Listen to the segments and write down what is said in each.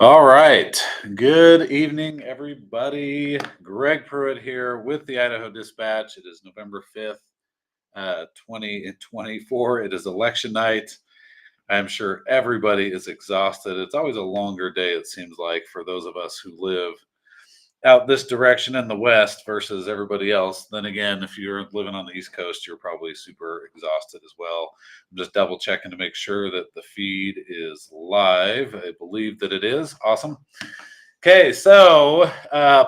All right. Good evening, everybody. Greg Pruitt here with the Idaho Dispatch. It is November 5th, 2024. It is election night. I'm sure everybody is exhausted. It's always a longer day, it seems like, for those of us who live out this direction in the West versus everybody else. Then again, if you're living on the East Coast, you're probably super exhausted as well. I'm just double checking to make sure that the feed is live. I believe that it is. Awesome. Okay, so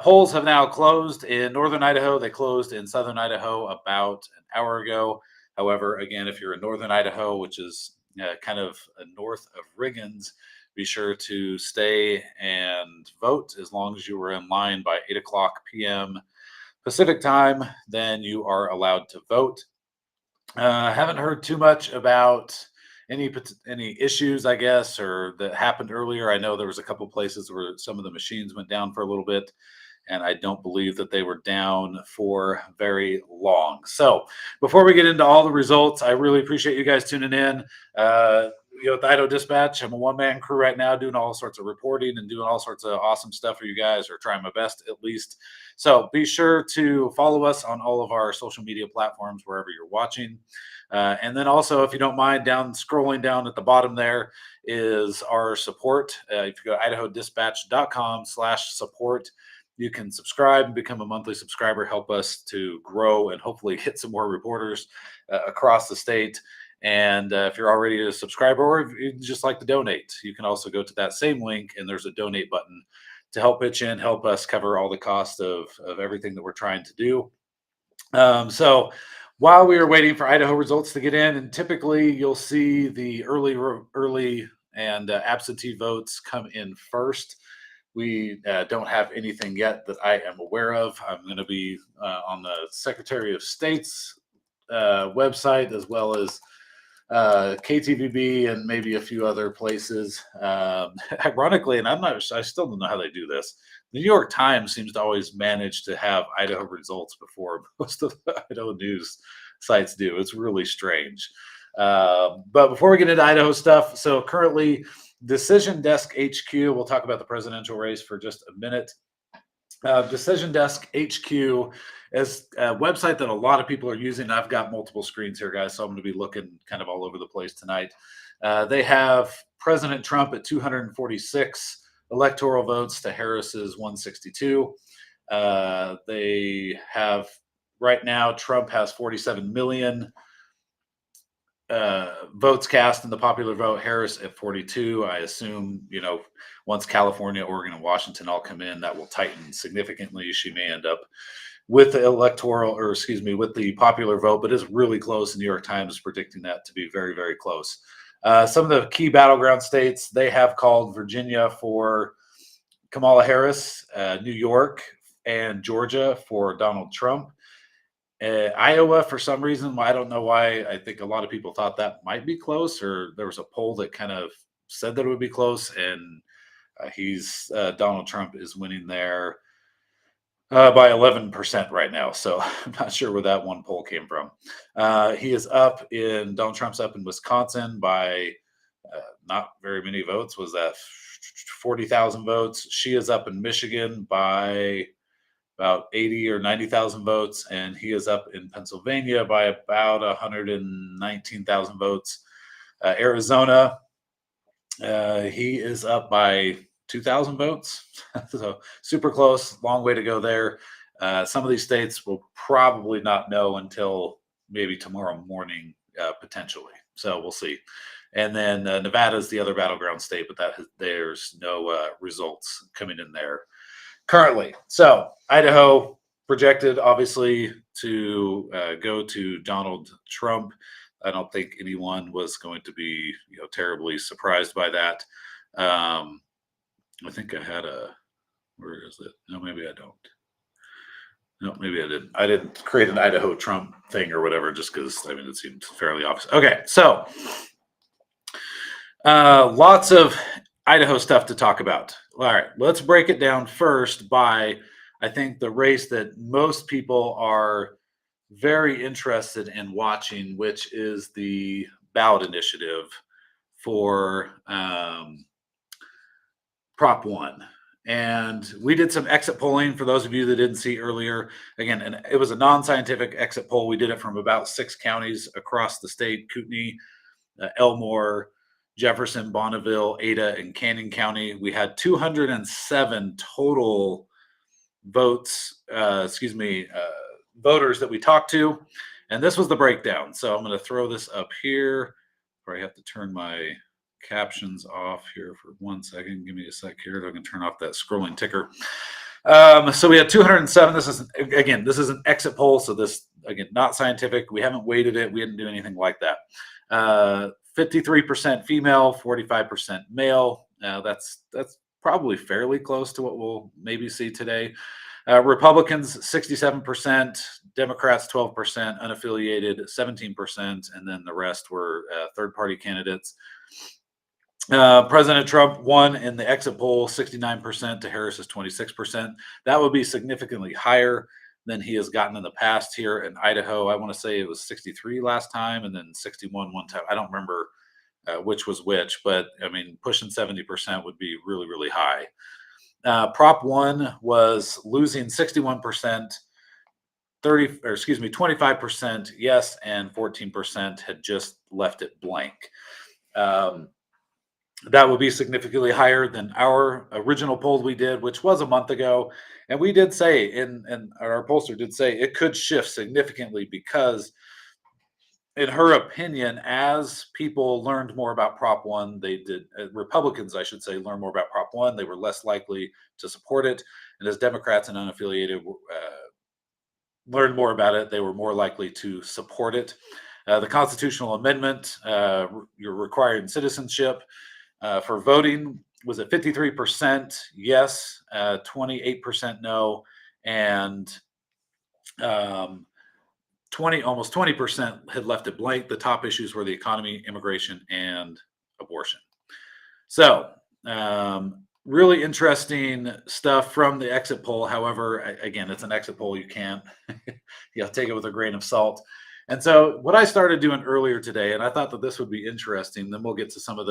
polls have now closed in northern Idaho. They closed in southern Idaho about an hour ago. However, again, if you're in northern Idaho, which is kind of north of Riggins, be sure to stay and vote as long as you were in line by 8 o'clock p.m. Pacific time. Then you are allowed to vote. Haven't heard too much about any issues, I guess, or that happened earlier. I know there was a couple places where some of the machines went down for a little bit, and I don't believe that they were down for very long. So, before we get into all the results, I really appreciate you guys tuning in. With the Idaho Dispatch, I'm a one-man crew right now, doing all sorts of reporting and doing all sorts of awesome stuff for you guys, or trying my best at least. So be sure to follow us on all of our social media platforms wherever you're watching. And then also, if you don't mind, scrolling down at the bottom there is our support. If you go to idahodispatch.com/support, you can subscribe and become a monthly subscriber, help us to grow and hopefully get some more reporters across the state. And if you're already a subscriber or if you'd just like to donate, you can also go to that same link and there's a donate button to help pitch in, help us cover all the cost of everything that we're trying to do. So while we are waiting for Idaho results to get in, and typically you'll see the early and absentee votes come in first. We don't have anything yet that I am aware of. I'm going to be on the Secretary of State's website as well as KTVB and maybe a few other places. Ironically, and I still don't know how they do this. The New York Times seems to always manage to have Idaho results before most of the Idaho news sites do. It's really strange. But before we get into Idaho stuff, so currently, Decision Desk HQ, we'll talk about the presidential race for just a minute. Decision Desk HQ is a website that a lot of people are using. I've got multiple screens here, guys, so I'm going to be looking kind of all over the place tonight. They have President Trump at 246 electoral votes to Harris's 162. They have right now Trump has 47 million votes cast in the popular vote. Harris at 42. I assume, once California, Oregon, and Washington all come in, that will tighten significantly. She may end up with the with the popular vote, but it's really close. The New York Times is predicting that to be very, very close. Some of the key battleground states, they have called Virginia for Kamala Harris, New York and Georgia for Donald Trump. Iowa, for some reason, I don't know why. I think a lot of people thought that might be close, or there was a poll that kind of said that it would be close, and Donald Trump is winning there by 11% right now. So I'm not sure where that one poll came from. Donald Trump's up in Wisconsin by not very many votes. Was that 40,000 votes? She is up in Michigan by about 80 or 90,000 votes, and he is up in Pennsylvania by about 119,000 votes. Arizona, he is up by 2,000 votes. So super close, long way to go there. Some of these states will probably not know until maybe tomorrow morning, potentially. So we'll see. And then Nevada is the other battleground state, but there's no results coming in there currently. So Idaho projected, obviously, to go to Donald Trump. I don't think anyone was going to be, terribly surprised by that. I think I had where is it? No, maybe I don't. No, maybe I didn't. I didn't create an Idaho Trump thing or whatever, just because it seemed fairly obvious. Okay, so lots of Idaho stuff to talk about. All right, let's break it down first by, I think, the race that most people are very interested in watching, which is the ballot initiative for Prop 1. And we did some exit polling for those of you that didn't see earlier. Again, and it was a non-scientific exit poll. We did it from about 6 counties across the state: Kootenai, Elmore, Jefferson, Bonneville, Ada, and Canyon County. We had 207 total voters that we talked to. And this was the breakdown. So I'm going to throw this up here, or I have to turn my captions off here for 1 second. Give me a sec here. I can turn off that scrolling ticker. So we had 207. This is an exit poll. So this, again, not scientific. We haven't weighted it. We didn't do anything like that. 53% female, 45% male. That's probably fairly close to what we'll maybe see today. Republicans 67%, Democrats 12%, unaffiliated 17%, and then the rest were third-party candidates. President Trump won in the exit poll 69% to Harris's 26%. That would be significantly higher than he has gotten in the past here in Idaho. I want to say it was 63 last time and then 61 one time. I don't remember which was which, but I mean, pushing 70% would be really, really high. Prop 1 was losing 61%, 25% yes, and 14% had just left it blank. That would be significantly higher than our original poll we did, which was a month ago. And we did say, and our pollster did say, it could shift significantly because, in her opinion, as people learned more about Prop 1, Republicans, I should say, learned more about Prop 1, they were less likely to support it. And as Democrats and unaffiliated learned more about it, they were more likely to support it. The constitutional amendment, you're requiring citizenship for voting, was at 53% yes, 28% no, and almost 20% had left it blank. The top issues were the economy, immigration, and abortion. So, really interesting stuff from the exit poll. However, again, it's an exit poll. You can't take it with a grain of salt. And so what I started doing earlier today, and I thought that this would be interesting, then we'll get to some of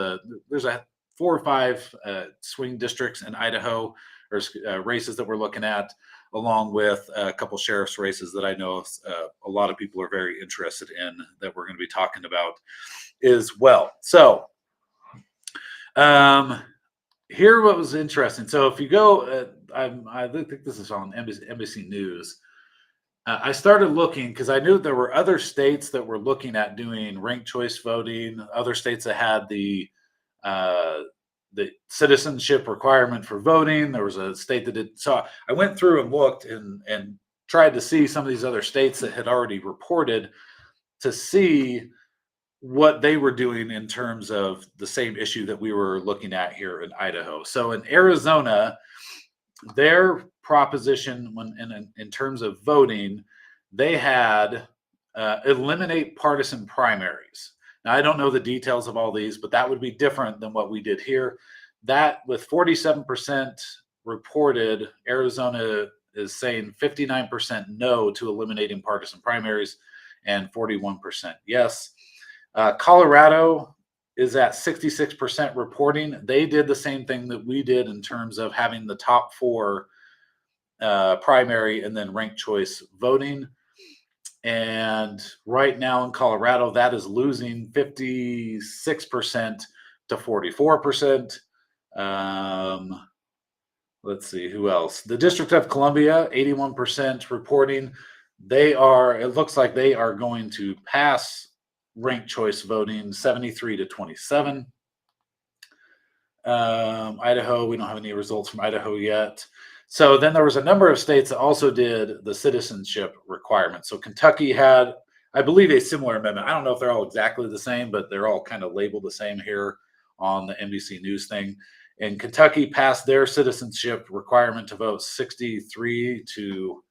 there's 4 or 5 swing districts in Idaho, or races that we're looking at, along with a couple sheriff's races that I know a lot of people are very interested in that we're going to be talking about as well. So here what was interesting. So if you go, I think this is on NBC News. I started looking because I knew there were other states that were looking at doing ranked choice voting, other states that had the citizenship requirement for voting. There was a state that did. So I went through and looked and tried to see some of these other states that had already reported to see what they were doing in terms of the same issue that we were looking at here in Idaho. So in Arizona, their proposition in terms of voting, they had eliminate partisan primaries. Now, I don't know the details of all these, but that would be different than what we did here. That, with 47% reported, Arizona is saying 59% no to eliminating partisan primaries and 41% yes. Colorado is at 66% reporting. They did the same thing that we did in terms of having the top 4 primary and then ranked choice voting. And right now in Colorado, that is losing 56% to 44%. Let's see, who else? The District of Columbia, 81% reporting. It looks like they are going to pass ranked choice voting 73 to 27. Idaho, we don't have any results from Idaho yet. So then there was a number of states that also did the citizenship requirement. So Kentucky had, I believe, a similar amendment. I don't know if they're all exactly the same, but they're all kind of labeled the same here on the NBC News thing. And Kentucky passed their citizenship requirement to vote 63 to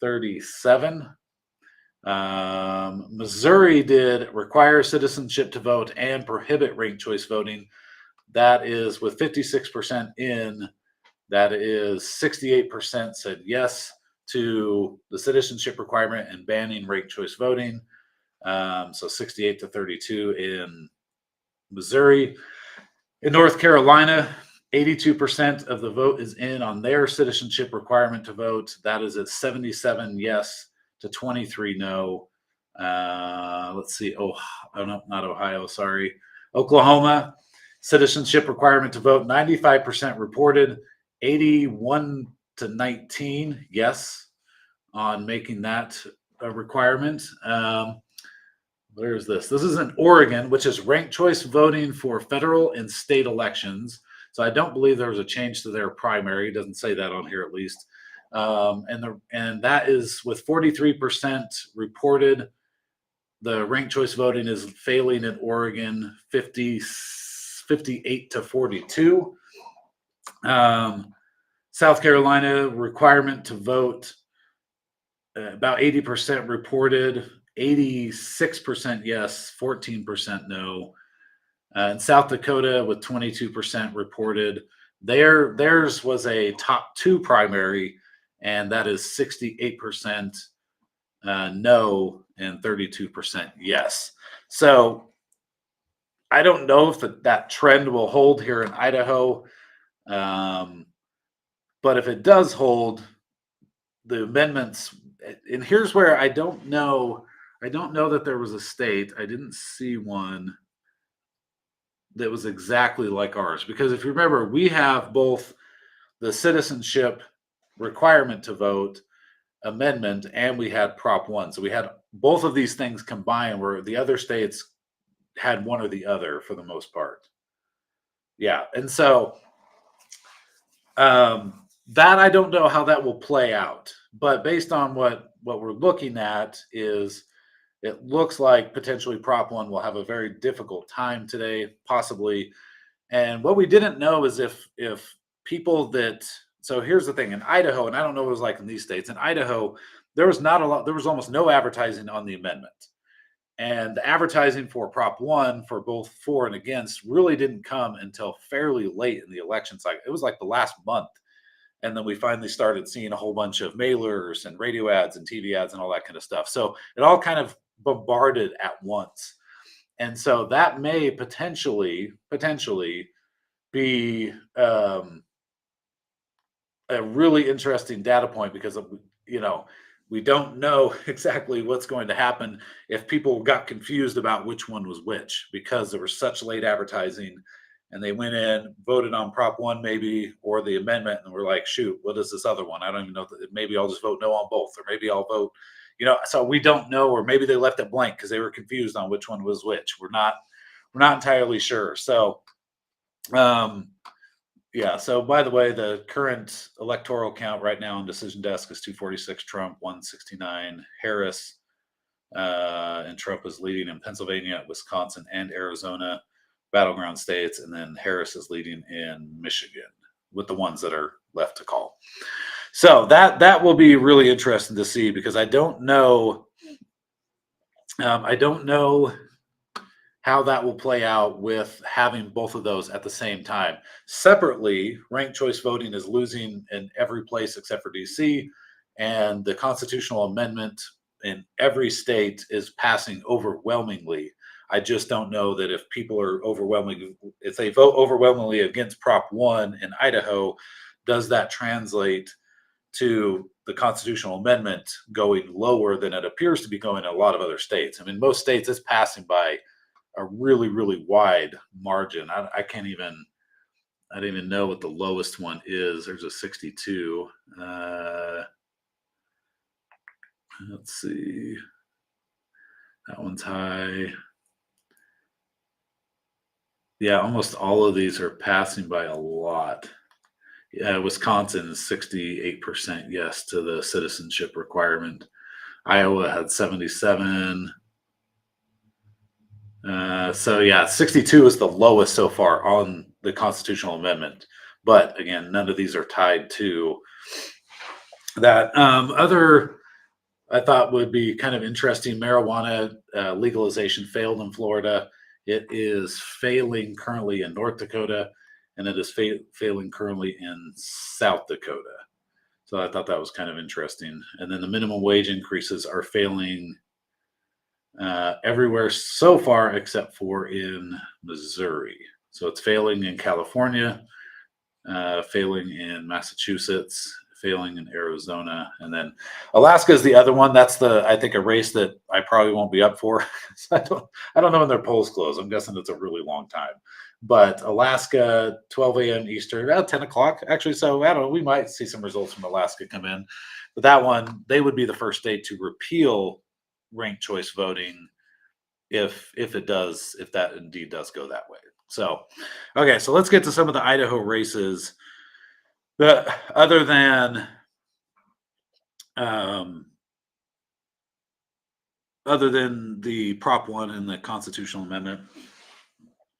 37. Missouri did require citizenship to vote and prohibit ranked choice voting. That is with 56% in. That is 68% said yes to the citizenship requirement and banning ranked choice voting. So 68 to 32 in Missouri. In North Carolina, 82% of the vote is in on their citizenship requirement to vote. That is at 77 yes to 23 no. Let's see. Oh no, not Ohio. Sorry. Oklahoma, citizenship requirement to vote, 95% reported, 81 to 19 yes on making that a requirement. Where's this? This is in Oregon, which is ranked choice voting for federal and state elections. So I don't believe there was a change to their primary. It doesn't say that on here, at least. And that is with 43% reported. The ranked choice voting is failing in Oregon, 58 to 42. South Carolina, requirement to vote, about 80% reported, 86% yes, 14% no. And South Dakota with 22% reported. Theirs was a top two primary, and that is 68% no and 32% yes. So I don't know if that trend will hold here in Idaho. But if it does hold, the amendments, and here's where I don't know that there was a state, I didn't see one that was exactly like ours. Because if you remember, we have both the citizenship requirement to vote amendment and we had Prop 1. So we had both of these things combined, where the other states had one or the other for the most part. Yeah. And so that I don't know how that will play out. But based on what we're looking at, is it looks like potentially Prop 1 will have a very difficult time today, possibly. And what we didn't know is if people that, so here's the thing, in Idaho, and I don't know what it was like in these states, in Idaho, there was almost no advertising on the amendment. And the advertising for Prop 1 for both for and against really didn't come until fairly late in the election cycle. It was like the last month. And then we finally started seeing a whole bunch of mailers and radio ads and TV ads and all that kind of stuff. So it all kind of bombarded at once. And so that may potentially be a really interesting data point, because we don't know exactly what's going to happen if people got confused about which one was which, because there was such late advertising and they went in, voted on Prop 1 maybe, or the amendment, and we're like, shoot, what is this other one? I don't even know. Maybe I'll just vote no on both, or maybe I'll vote, so we don't know, or maybe they left it blank because they were confused on which one was which. We're not entirely sure. So, yeah. So, by the way, the current electoral count right now on Decision Desk is 246 Trump, 169 Harris, and Trump is leading in Pennsylvania, Wisconsin, and Arizona, battleground states, and then Harris is leading in Michigan with the ones that are left to call. So that will be really interesting to see, because I don't know how that will play out with having both of those at the same time. Separately, ranked choice voting is losing in every place except for DC, and the constitutional amendment in every state is passing overwhelmingly. I just don't know that if people are if they vote overwhelmingly against Prop 1 in Idaho, does that translate to the constitutional amendment going lower than it appears to be going in a lot of other states? I mean, most states it's passing by a really, really wide margin. I don't even know what the lowest one is. There's a 62. Let's see. That one's high. Yeah, almost all of these are passing by a lot. Yeah, Wisconsin is 68% yes to the citizenship requirement. Iowa had 77. So yeah, 62 is the lowest so far on the constitutional amendment. But again, none of these are tied to that. Other, I thought would be kind of interesting, marijuana legalization failed in Florida. It is failing currently in North Dakota, and it is failing currently in South Dakota. So I thought that was kind of interesting. And then the minimum wage increases are failing everywhere so far except for in Missouri. So it's failing in California, failing in Massachusetts, failing in Arizona, and then Alaska is the other one. That's I think a race that I probably won't be up for. So I don't know when their polls close. I'm guessing it's a really long time. But Alaska, 12 a.m. Eastern, about 10 o'clock actually. So I don't know. We might see some results from Alaska come in, but that one they would be the first state to repeal ranked choice voting if that indeed does go that way. So, okay, so let's get to some of the Idaho races. The um, other than the Prop 1 and the constitutional amendment,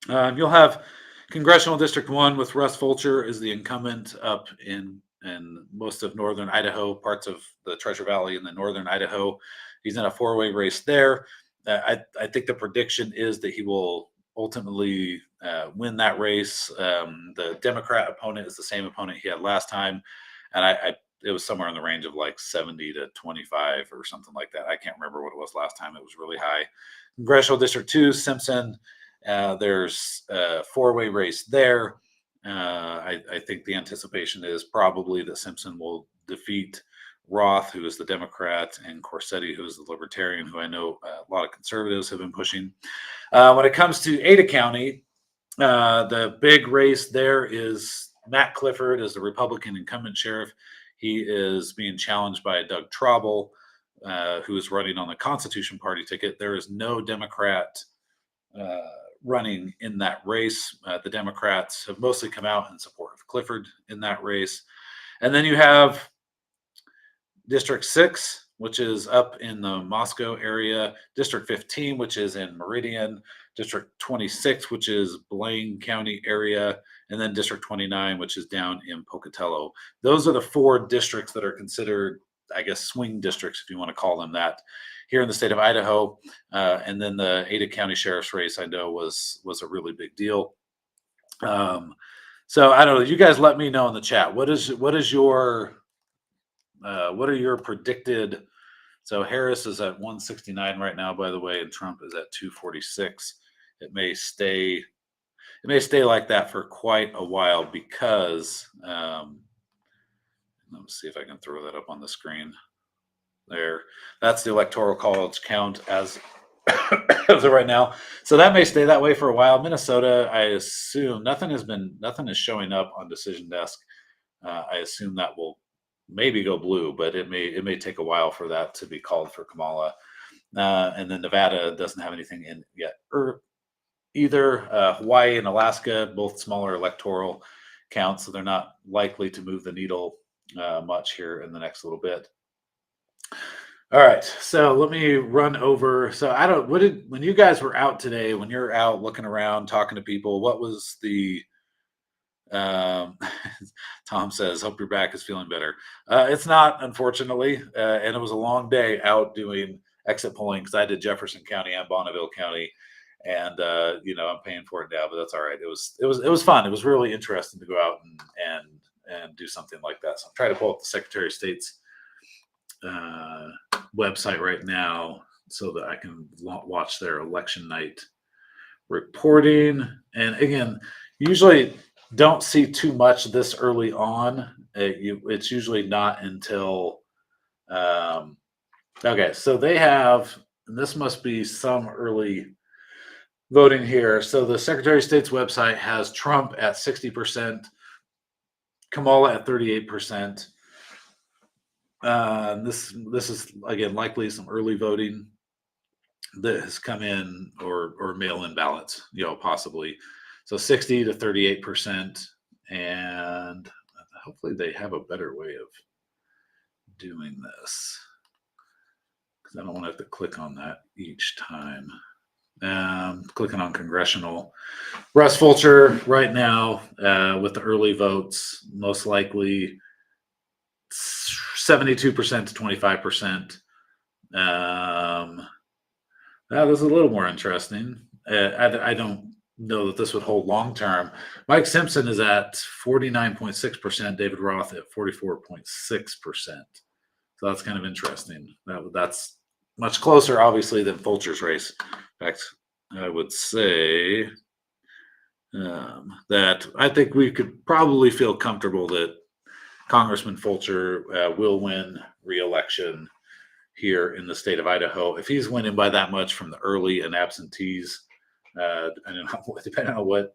you'll have Congressional District 1 with Russ Fulcher is the incumbent up in most of northern Idaho, parts of the Treasure Valley and the northern Idaho. He's in a four-way race there. I think the prediction is that he will ultimately win that race. The Democrat opponent is the same opponent he had last time, and it was somewhere in the range of like 70 to 25 or something like that. I can't remember what it was last time. It was really high. Congressional District 2, Simpson. There's a four-way race there. I think the anticipation is probably that Simpson will defeat Roth, who is the Democrat, and Corsetti, who is the Libertarian, who I know a lot of conservatives have been pushing. When it comes to Ada County, the big race there is Matt Clifford as the Republican incumbent sheriff. He is being challenged by Doug Trauble, who is running on the Constitution Party ticket. There is no Democrat running in that race. The Democrats have mostly come out in support of Clifford in that race. And then you have District 6, which is up in the Moscow area, District 15, which is in Meridian, District 26, which is Blaine County area, and then District 29, which is down in Pocatello. Those are the four districts that are considered, I guess, swing districts, if you want to call them that, here in the state of Idaho. And then the Ada County Sheriff's race, I know, was a really big deal. So I don't know. You guys let me know in the chat. What are your predicted? So Harris is at 169 right now, by the way, and Trump is at 246. It may stay like that for quite a while because let me see if I can throw that up on the screen. There, that's the Electoral College count as of right now. So that may stay that way for a while. Minnesota, I assume nothing is showing up on Decision Desk. I assume that will maybe go blue, but it may take a while for that to be called for Kamala. And then Nevada doesn't have anything in yet either. Hawaii and Alaska, both smaller electoral counts, so they're not likely to move the needle much here in the next little bit. All right, so let me run over. So when you guys were out today, when you're out looking around, talking to people, what was the Tom says, hope your back is feeling better. It's not, unfortunately, and it was a long day out doing exit polling because I did Jefferson County and Bonneville County, and I'm paying for it now, but that's all right. It was fun. It was really interesting to go out and do something like that. So I'm trying to pull up the Secretary of State's website right now so that I can watch their election night reporting. And again, usually don't see too much this early on. It's usually not until okay, so they have, and this must be some early voting here. So the Secretary of State's website has Trump at 60%, Kamala at 38%. This is again likely some early voting that has come in or mail-in ballots, possibly. So 60 to 38%, and hopefully they have a better way of doing this because I don't want to have to click on that each time. Clicking on congressional. Russ Fulcher right now with the early votes, most likely 72% to 25%. That is a little more interesting. I don't know that this would hold long term. Mike Simpson is at 49.6%, David Roth at 44.6%. So that's kind of interesting. That's much closer, obviously, than Fulcher's race. In fact, I would say that I think we could probably feel comfortable that Congressman Fulcher will win re-election here in the state of Idaho. If he's winning by that much from the early and absentees, depending on what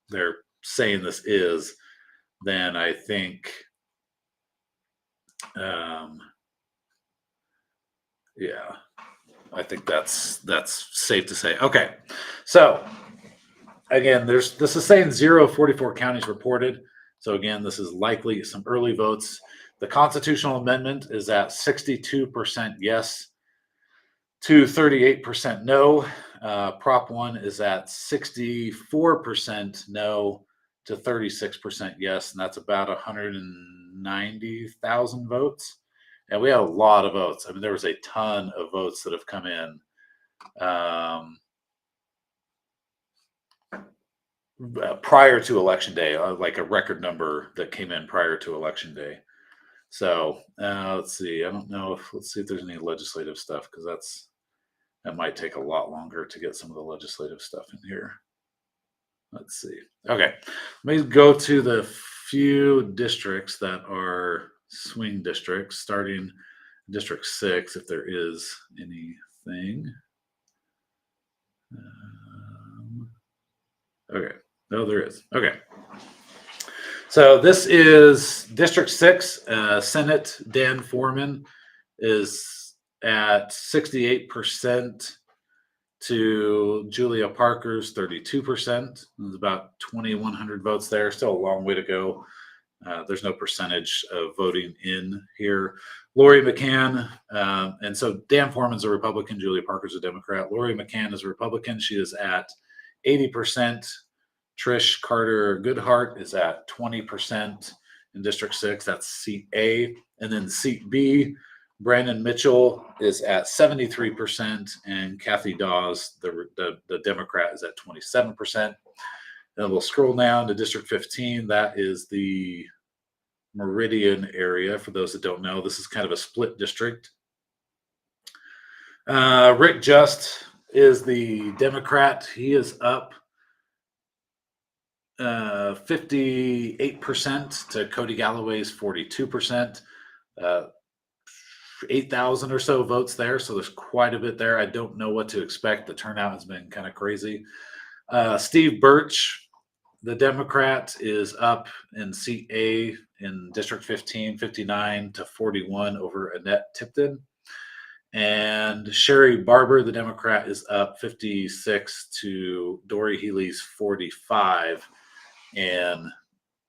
they're saying this is, then I think, yeah, I think that's safe to say. Okay, so again, this is saying 44 counties reported. So again, this is likely some early votes. The constitutional amendment is at 62% yes to 38% no. Prop 1 is at 64% no to 36% yes, and that's about 190,000 votes. And we had a lot of votes. I mean, there was a ton of votes that have come in. Prior to election day, like a record number that came in prior to election day. So let's see. I don't know if let's see if there's any legislative stuff because that might take a lot longer to get some of the legislative stuff in here. Let's see. Okay, let me go to the few districts that are swing districts, starting District 6, if there is anything. Okay. No, there is. Okay. So this is District 6. Senate Dan Foreman is at 68% to Julia Parker's 32%. There's about 2,100 votes there. Still a long way to go. There's no percentage of voting in here. Lori McCann, and so Dan Foreman's a Republican, Julia Parker's a Democrat. Lori McCann is a Republican. She is at 80%. Trish Carter Goodhart is at 20% in District 6. That's seat A. And then seat B, Brandon Mitchell is at 73%, and Kathy Dawes, the Democrat, is at 27%. Then we'll scroll down to District 15. That is the Meridian area. For those that don't know, this is kind of a split district. Rick Just is the Democrat. He is up 58% to Cody Galloway's 42%. 8,000 or so votes there, so there's quite a bit there. I don't know what to expect. The turnout has been kind of crazy. Steve Birch, the Democrat, is up in seat A in District 15, 59 to 41 over Annette Tipton. And Sherry Barber, the Democrat, is up 56 to Dory Healy's 45 in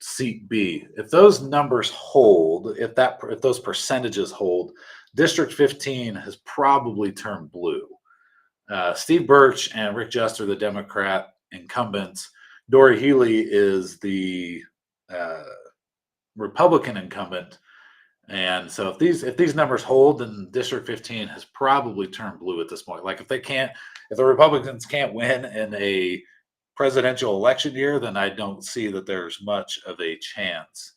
seat B. If those numbers hold, if those percentages hold, District 15 has probably turned blue. Steve Birch and Rick Just are the Democrat incumbents. Dory Healy is the Republican incumbent. And so if these numbers hold, then District 15 has probably turned blue at this point. Like if the Republicans can't win in a presidential election year, then I don't see that there's much of a chance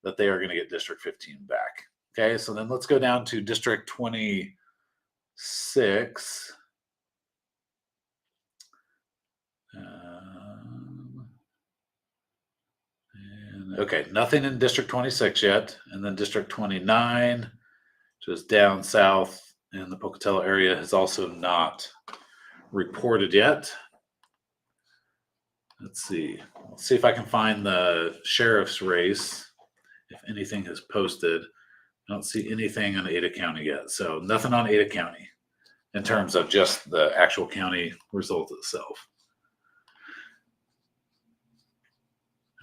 that they are going to get District 15 back. Okay, so then let's go down to District 26. Okay, nothing in District 26 yet. And then District 29, which is down south in the Pocatello area, has also not reported yet. Let's see if I can find the sheriff's race, if anything is posted. I don't see anything on Ada County yet. So nothing on Ada County in terms of just the actual county result itself.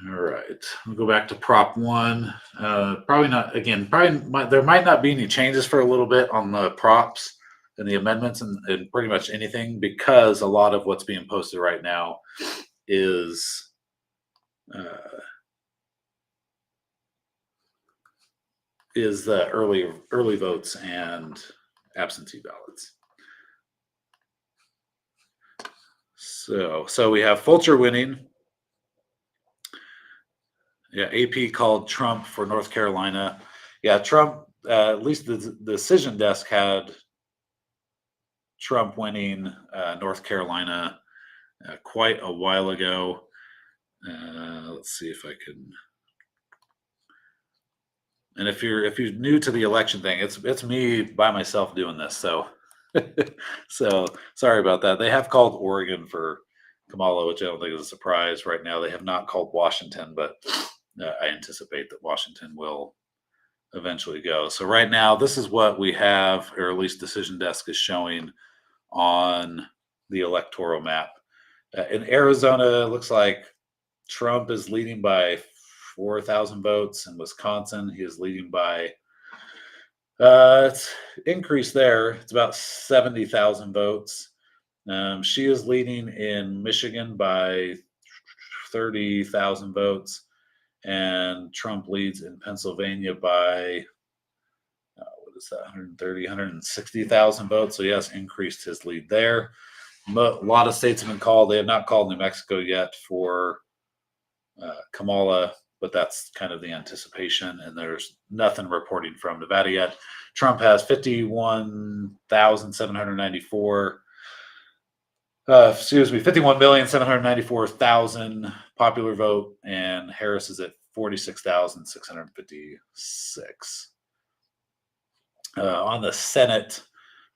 All right, we'll go back to Prop 1. Probably not, again, there might not be any changes for a little bit on the props and the amendments and pretty much anything, because a lot of what's being posted right now is the early votes and absentee ballots. So we have Fulcher winning. Yeah, AP called Trump for North Carolina. Yeah, Trump, at least the decision desk had Trump winning North Carolina quite a while ago. Let's see if I can. And if you're new to the election thing, it's me by myself doing this. So so sorry about that. They have called Oregon for Kamala, which I don't think is a surprise right now. They have not called Washington, but I anticipate that Washington will eventually go. So right now, this is what we have, or at least Decision Desk is showing on the electoral map. In Arizona, it looks like Trump is leading by 4,000 votes. In Wisconsin, he is leading by it's increased there. It's about 70,000 votes. She is leading in Michigan by 30,000 votes, and Trump leads in Pennsylvania by what is that, 130, 160,000 votes. So yes, increased his lead there. A lot of states have been called. They have not called New Mexico yet for Kamala, but that's kind of the anticipation. And there's nothing reporting from Nevada yet. Trump has 51,794. 51,794,000 popular vote, and Harris is at 46,656. On the Senate,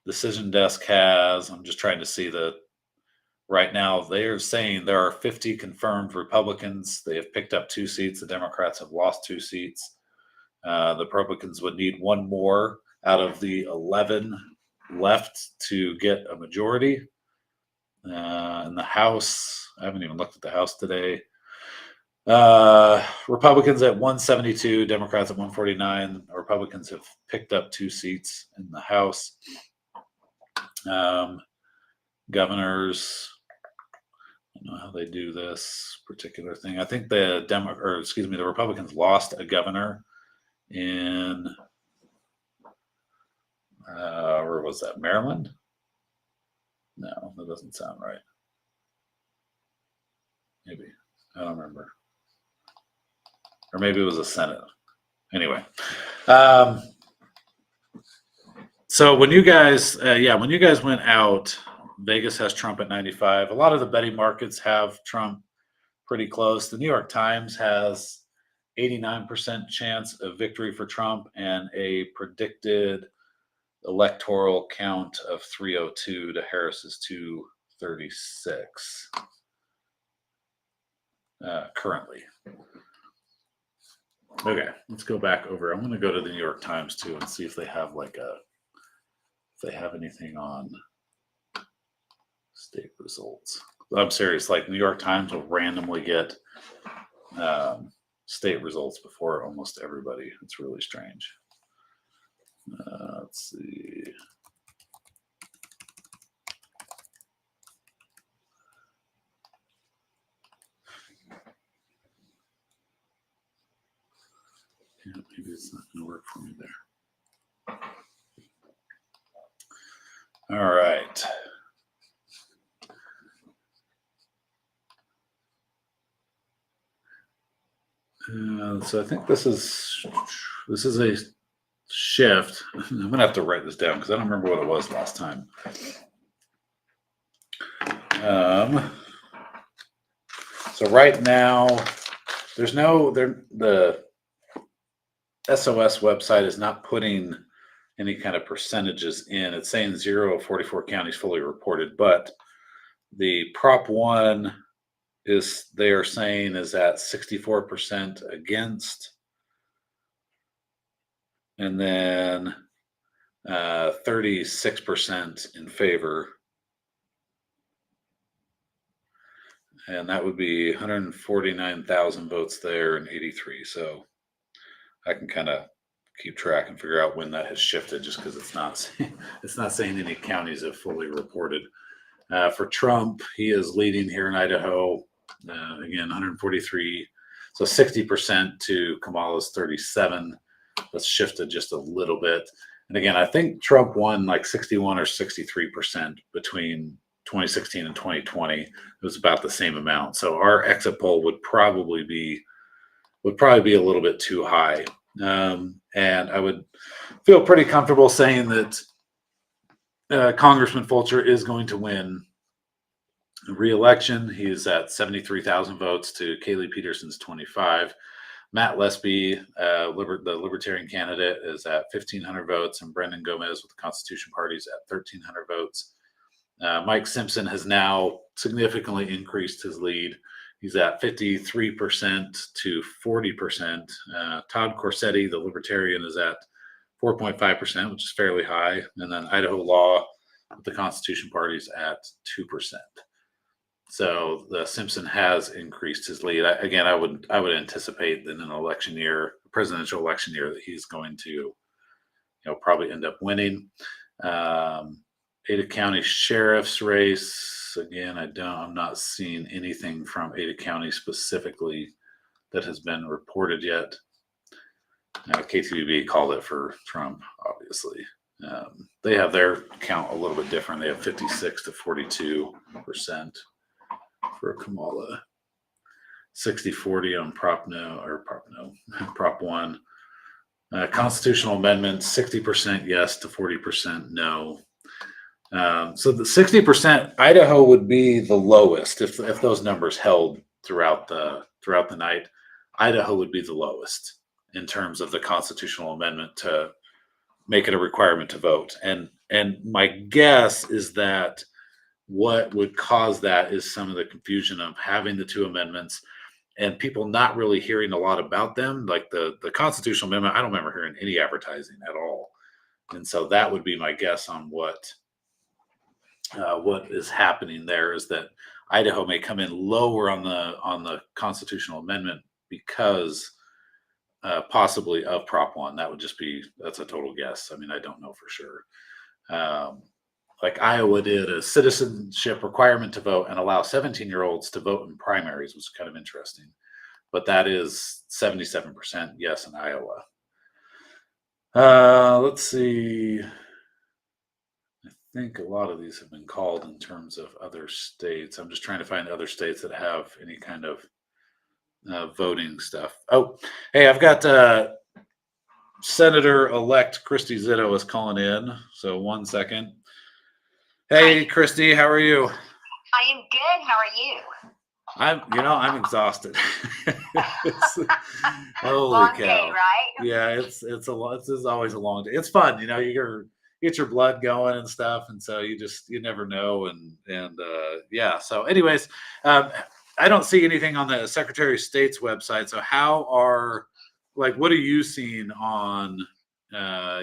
Decision Desk has, I'm just trying to see right now, they're saying there are 50 confirmed Republicans. They have picked up 2 seats. The Democrats have lost 2 seats. The Republicans would need 1 more out of the 11 left to get a majority. In the House, I haven't even looked at the House today. Republicans at 172, Democrats at 149. Republicans have picked up 2 seats in the House. Governors, I don't know how they do this particular thing. I think the Republicans lost a governor in where was that? Maryland? No, that doesn't sound right. Maybe. I don't remember. Or maybe it was a Senate. Anyway. So when you guys went out, Vegas has Trump at 95. A lot of the betting markets have Trump pretty close. The New York Times has 89% chance of victory for Trump and a predicted electoral count of 302 to Harris's 236 currently. Okay, let's go back over. I'm going to go to the New York Times too and see if they have anything on state results. I'm serious. Like New York Times will randomly get state results before almost everybody. It's really strange. Let's see. Yeah, maybe it's not going to work for me there. All right. So I think this is a shift. I'm gonna have to write this down because I don't remember what it was last time. So right now, the SOS website is not putting any kind of percentages in. It's saying 0 of 44 counties fully reported, but the Prop 1 they are saying is at 64% against, and then 36% in favor. And that would be 149,000 votes there and 83. So I can kind of keep track and figure out when that has shifted, just because it's not saying any counties have fully reported. For Trump, he is leading here in Idaho. Again, 143. So 60% to Kamala's 37. That's shifted just a little bit. And again, I think Trump won like 61 or 63% between 2016 and 2020. It was about the same amount. So our exit poll would probably be a little bit too high. And I would feel pretty comfortable saying that Congressman Fulcher is going to win Re-election, he's at 73,000 votes to Kaylee Peterson's 25. Matt Lesby, the Libertarian candidate, is at 1,500 votes, and Brendan Gomez with the Constitution Party is at 1,300 votes. Mike Simpson has now significantly increased his lead. He's at 53% to 40%. Todd Corsetti, the Libertarian, is at 4.5%, which is fairly high. And then Idaho Law with the Constitution Party is at 2%. So the Simpson has increased his lead. I would anticipate that in an election year, presidential election year, that he's going to, probably end up winning. Ada County Sheriff's race. Again, I'm not seeing anything from Ada County specifically that has been reported yet. KTVB called it for Trump, obviously. They have their count a little bit different. They have 56 to 42% for Kamala, 60-40 on Prop 1. Constitutional amendment, 60% yes to 40% no. So the 60%, Idaho would be the lowest if those numbers held throughout the night. Idaho would be the lowest in terms of the constitutional amendment to make it a requirement to vote. And my guess is that what would cause that is some of the confusion of having the two amendments and people not really hearing a lot about them. Like the constitutional amendment, I don't remember hearing any advertising at all. And so that would be my guess on what is happening there, is that Idaho may come in lower on the constitutional amendment because possibly of Prop 1. That's a total guess. I mean, I don't know for sure. Like Iowa did a citizenship requirement to vote and allow 17-year-olds to vote in primaries, which is kind of interesting. But that is 77% yes in Iowa. Let's see. I think a lot of these have been called in terms of other states. I'm just trying to find other states that have any kind of voting stuff. Oh, hey, I've got Senator-elect Christy Zito is calling in. So 1 second. Hey, Christy, how are you? I am good. How are you? I'm exhausted. Holy Long cow! day, right? Yeah, it's a lot. This is always a long day. It's fun, you get your blood going and stuff, and so you never know, and yeah. So, anyways, I don't see anything on the Secretary of State's website. So, what are you seeing on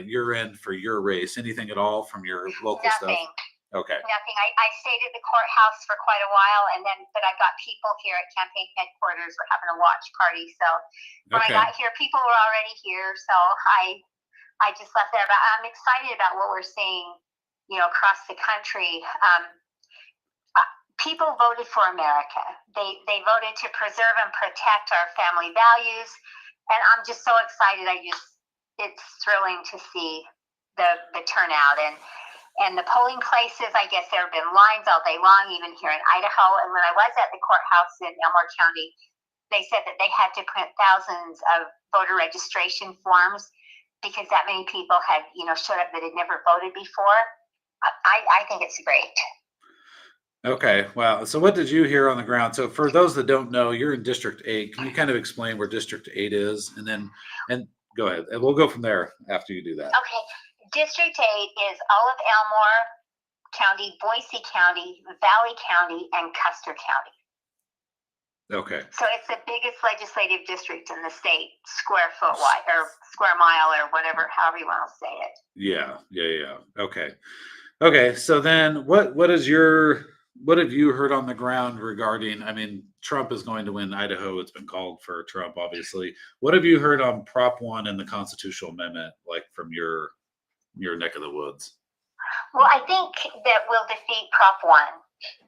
your end for your race? Anything at all from your local Nothing. stuff? Okay. Nothing. I stayed at the courthouse for quite a while, but I've got people here at campaign headquarters. We're having a watch party. So when I got here, people were already here. So I just left there. But I'm excited about what we're seeing, across the country. People voted for America. They voted to preserve and protect our family values. And I'm just so excited. It's thrilling to see the turnout. And the polling places, I guess there have been lines all day long, even here in Idaho. And when I was at the courthouse in Elmore County, they said that they had to print thousands of voter registration forms because that many people had, showed up that had never voted before. I think it's great. Okay, wow. So what did you hear on the ground? So for those that don't know, you're in District 8. Can you kind of explain where District 8 is? And go ahead. And we'll go from there after you do that. Okay. District 8 is all of Elmore County, Boise County, Valley County, and Custer County. Okay. So it's the biggest legislative district in the state, square foot wide or square mile or whatever, however you want to say it. Yeah. Okay. So then what have you heard on the ground regarding, Trump is going to win Idaho. It's been called for Trump, obviously. What have you heard on Prop 1 and the constitutional amendment, like from your neck of the woods? Well, I think that we'll defeat Prop 1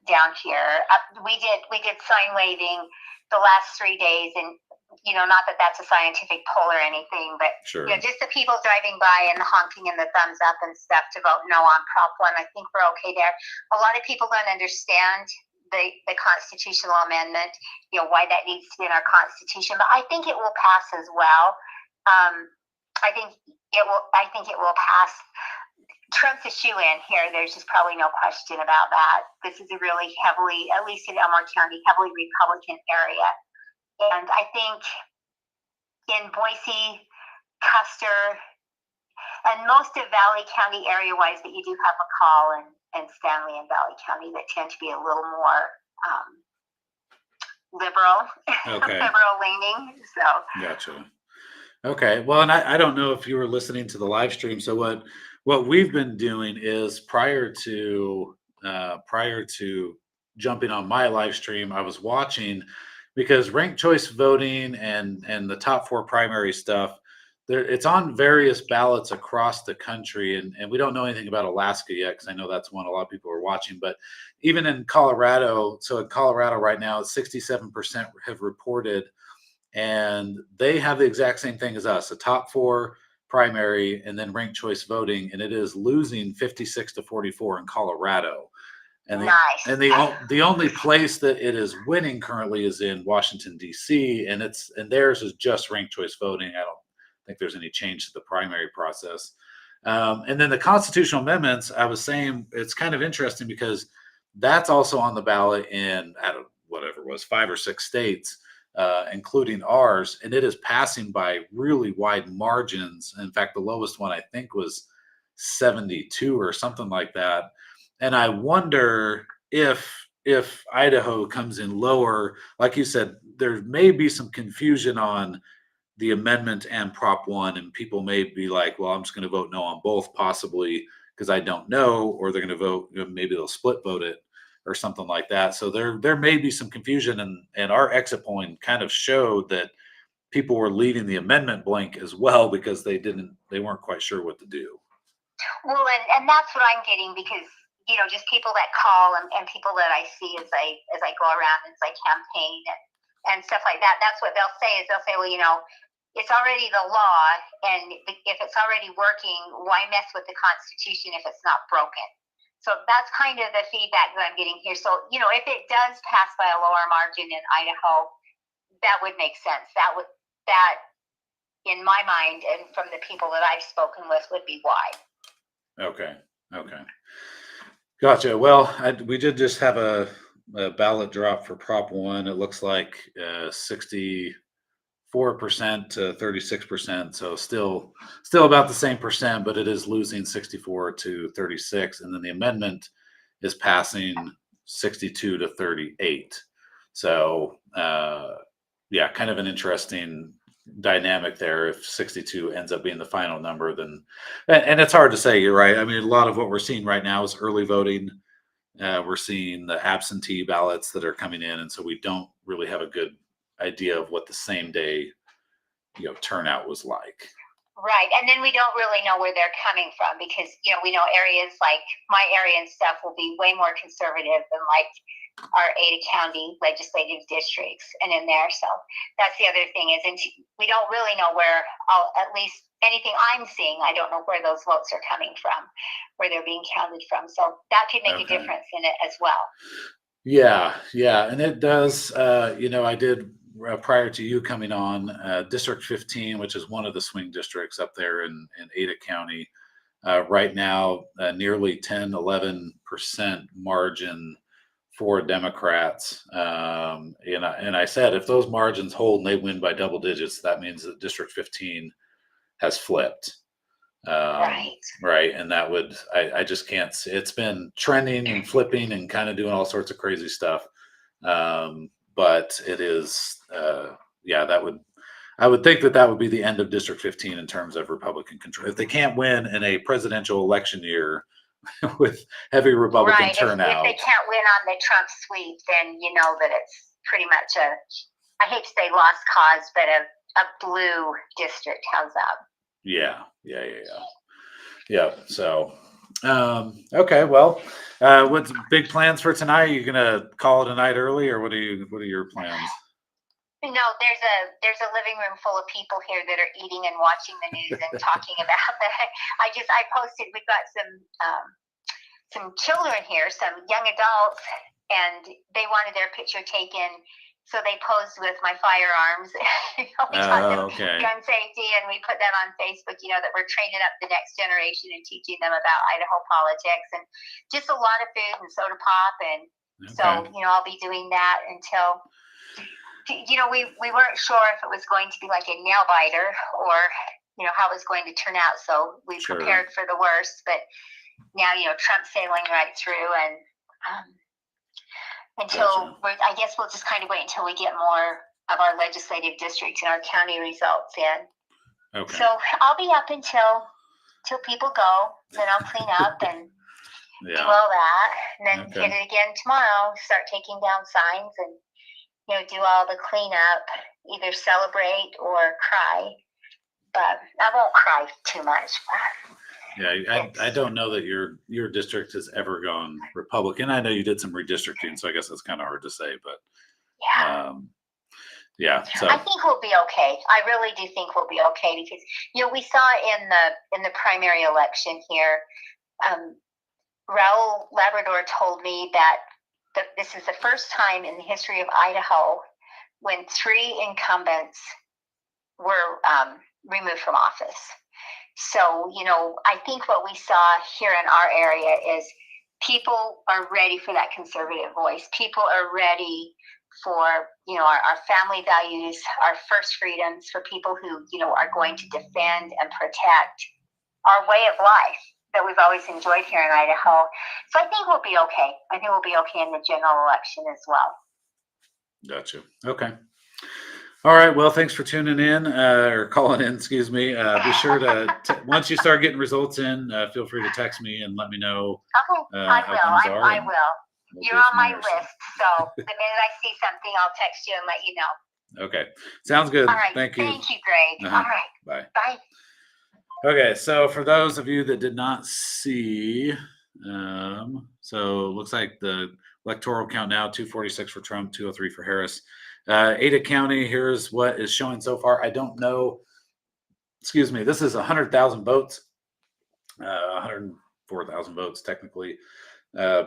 down here. We did sign waving the last 3 days, and not that that's a scientific poll or anything, but sure. Just the people driving by and the honking and the thumbs up and stuff to vote no on Prop 1. I think we're okay there. A lot of people don't understand the constitutional amendment, why that needs to be in our Constitution, but I think it will pass as well. I think it will pass. Trump's a shoe-in here. There's just probably no question about that. This is a really heavily, at least in Elmore County, heavily Republican area. And I think in Boise, Custer, and most of Valley County area-wise, that you do have McCall and Stanley and Valley County that tend to be a little more liberal, Okay. liberal leaning. So Gotcha. Okay. Well, and I don't know if you were listening to the live stream. So what we've been doing is prior to jumping on my live stream, I was watching because ranked choice voting and the top four primary stuff, it's on various ballots across the country, and we don't know anything about Alaska yet because I know that's one a lot of people are watching. But even in Colorado, so in Colorado right now, 67% have reported, and they have the exact same thing as us, a top four primary and then ranked choice voting, and it is losing 56-44 in Colorado. And nice. The only place that it is winning currently is in Washington D.C. and theirs is just ranked choice voting. I don't think there's any change to the primary process. And then the constitutional amendments, I was saying, it's kind of interesting because that's also on the ballot in whatever it was, 5 or 6 states, including ours, and it is passing by really wide margins. In fact, the lowest one I think was 72 or something like that. And I wonder if Idaho comes in lower, like you said, there may be some confusion on the amendment and Prop 1, and people may be like, well, I'm just going to vote no on both, possibly because I don't know, or they're going to vote, maybe they'll split vote it or something like that. So there may be some confusion, and our exit polling kind of showed that people were leaving the amendment blank as well because they weren't quite sure what to do. Well, and that's what I'm getting, because just people that call and people that I see as I go around as I campaign and stuff like that. That's what they'll say well, it's already the law, and if it's already working, why mess with the Constitution if it's not broken? So that's kind of the feedback that I'm getting here. So, if it does pass by a lower margin in Idaho, that would make sense. That in my mind and from the people that I've spoken with would be why. Okay. Gotcha. Well, we did just have a ballot drop for Prop 1. It looks like 64% to 36%. So still about the same percent, but it is losing 64 to 36. And then the amendment is passing 62 to 38. So yeah, kind of an interesting dynamic there. If 62 ends up being the final number, then, and it's hard to say, you're right. I mean, a lot of what we're seeing right now is early voting. We're seeing the absentee ballots that are coming in, and so we don't really have a good idea of what the same day turnout was like. Right. And then we don't really know where they're coming from, because we know areas like my area and stuff will be way more conservative than like our Ada County legislative districts and in there. So that's the other thing, is we don't really know where, at least anything I'm seeing, I don't know where those votes are coming from, where they're being counted from. So that could make a difference in it as well. Yeah. And it does, I did, prior to you coming on, District 15, which is one of the swing districts up there in Ada County, right now, nearly 10-11% margin for Democrats. And I said, if those margins hold and they win by double digits, that means that District 15 has flipped. Right. And that would, I just can't see. It's been trending and flipping and kind of doing all sorts of crazy stuff. But it is, I would think that would be the end of District 15 in terms of Republican control. If they can't win in a presidential election year with heavy Republican turnout. If they can't win on the Trump sweep, then you know that it's pretty much I hate to say lost cause, but a blue district. How's that? Yeah. So, okay. Well, what's big plans for tonight? Are you gonna call it a night early, or what are your plans? No, there's a living room full of people here that are eating and watching the news and talking about that. I posted, we've got some children here, some young adults, and they wanted their picture taken So they posed with my firearms. We taught them Okay. gun safety, and we put that on Facebook, that we're training up the next generation and teaching them about Idaho politics, and just a lot of food and soda pop. And so, Okay. I'll be doing that until, we weren't sure if it was going to be like a nail biter or, how it was going to turn out. So we Sure. prepared for the worst, but now, Trump's sailing right through, and until I guess we'll just kind of wait until we get more of our legislative districts and our county results in. Okay. So I'll be up until people go. Then I'll clean up and do all that, and then hit it again tomorrow. Start taking down signs and do all the cleanup. Either celebrate or cry, but I won't cry too much. Yeah, I don't know that your district has ever gone Republican. I know you did some redistricting, so I guess that's kind of hard to say, but So I think we'll be okay. I really do think we'll be okay because we saw in the primary election here, Raul Labrador told me that this is the first time in the history of Idaho when 3 incumbents were removed from office. So, I think what we saw here in our area is people are ready for that conservative voice. People are ready for, our family values, our first freedoms, for people who, are going to defend and protect our way of life that we've always enjoyed here in Idaho. So I think we'll be okay. I think we'll be okay in the general election as well. Gotcha. Okay. All right. Well, thanks for tuning in or calling in. Excuse me. Be sure to once you start getting results in, feel free to text me and let me know. Okay, I will. I will. You're on my there, list, so the minute I see something, I'll text you and let you know. Okay. Sounds good. All right. Thank you. Thank you, Greg. All right. Bye. Bye. Okay, so for those of you that did not see, so it looks like the electoral count now 246 for Trump, 203 for Harris. Ada County, here's what is showing so far. I don't know. Excuse me. This is 100,000 votes, 104,000 votes technically.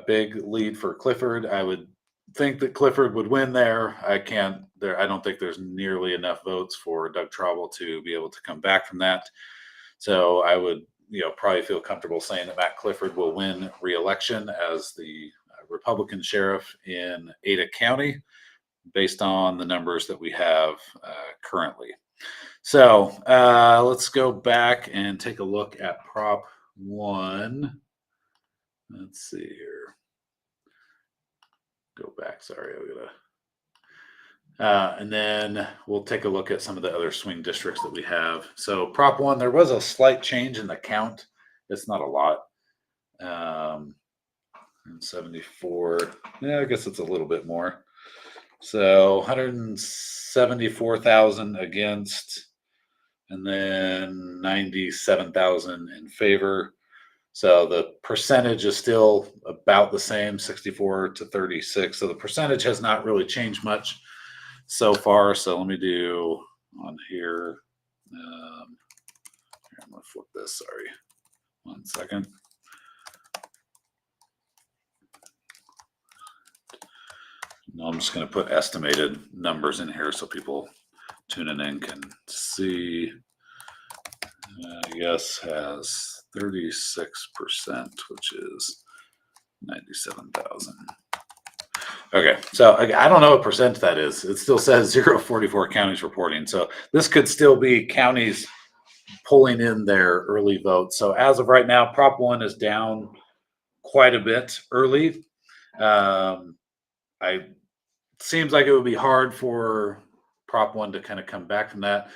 Big lead for Clifford. I would think that Clifford would win there. I don't think there's nearly enough votes for Doug Traubel to be able to come back from that. So I would, probably feel comfortable saying that Matt Clifford will win re-election as the Republican sheriff in Ada County, based on the numbers that we have currently. So let's go back and take a look at Prop 1. Let's see here. Go back. Sorry, I'm gonna. And then we'll take a look at some of the other swing districts that we have. So Prop 1, there was a slight change in the count. It's not a lot. 74. Yeah, I guess it's a little bit more. So 174,000 against, and then 97,000 in favor. So the percentage is still about the same, 64 to 36. So the percentage has not really changed much so far. So let me do on here. I'm going to flip this. Sorry. 1 second. No, I'm just going to put estimated numbers in here so people tuning in can see. I guess has 36%, which is 97,000. Okay, so I don't know what percent that is. It still says 044 counties reporting. So this could still be counties pulling in their early votes. So as of right now, Prop 1 is down quite a bit early. Seems like it would be hard for Prop 1 to kind of come back from that.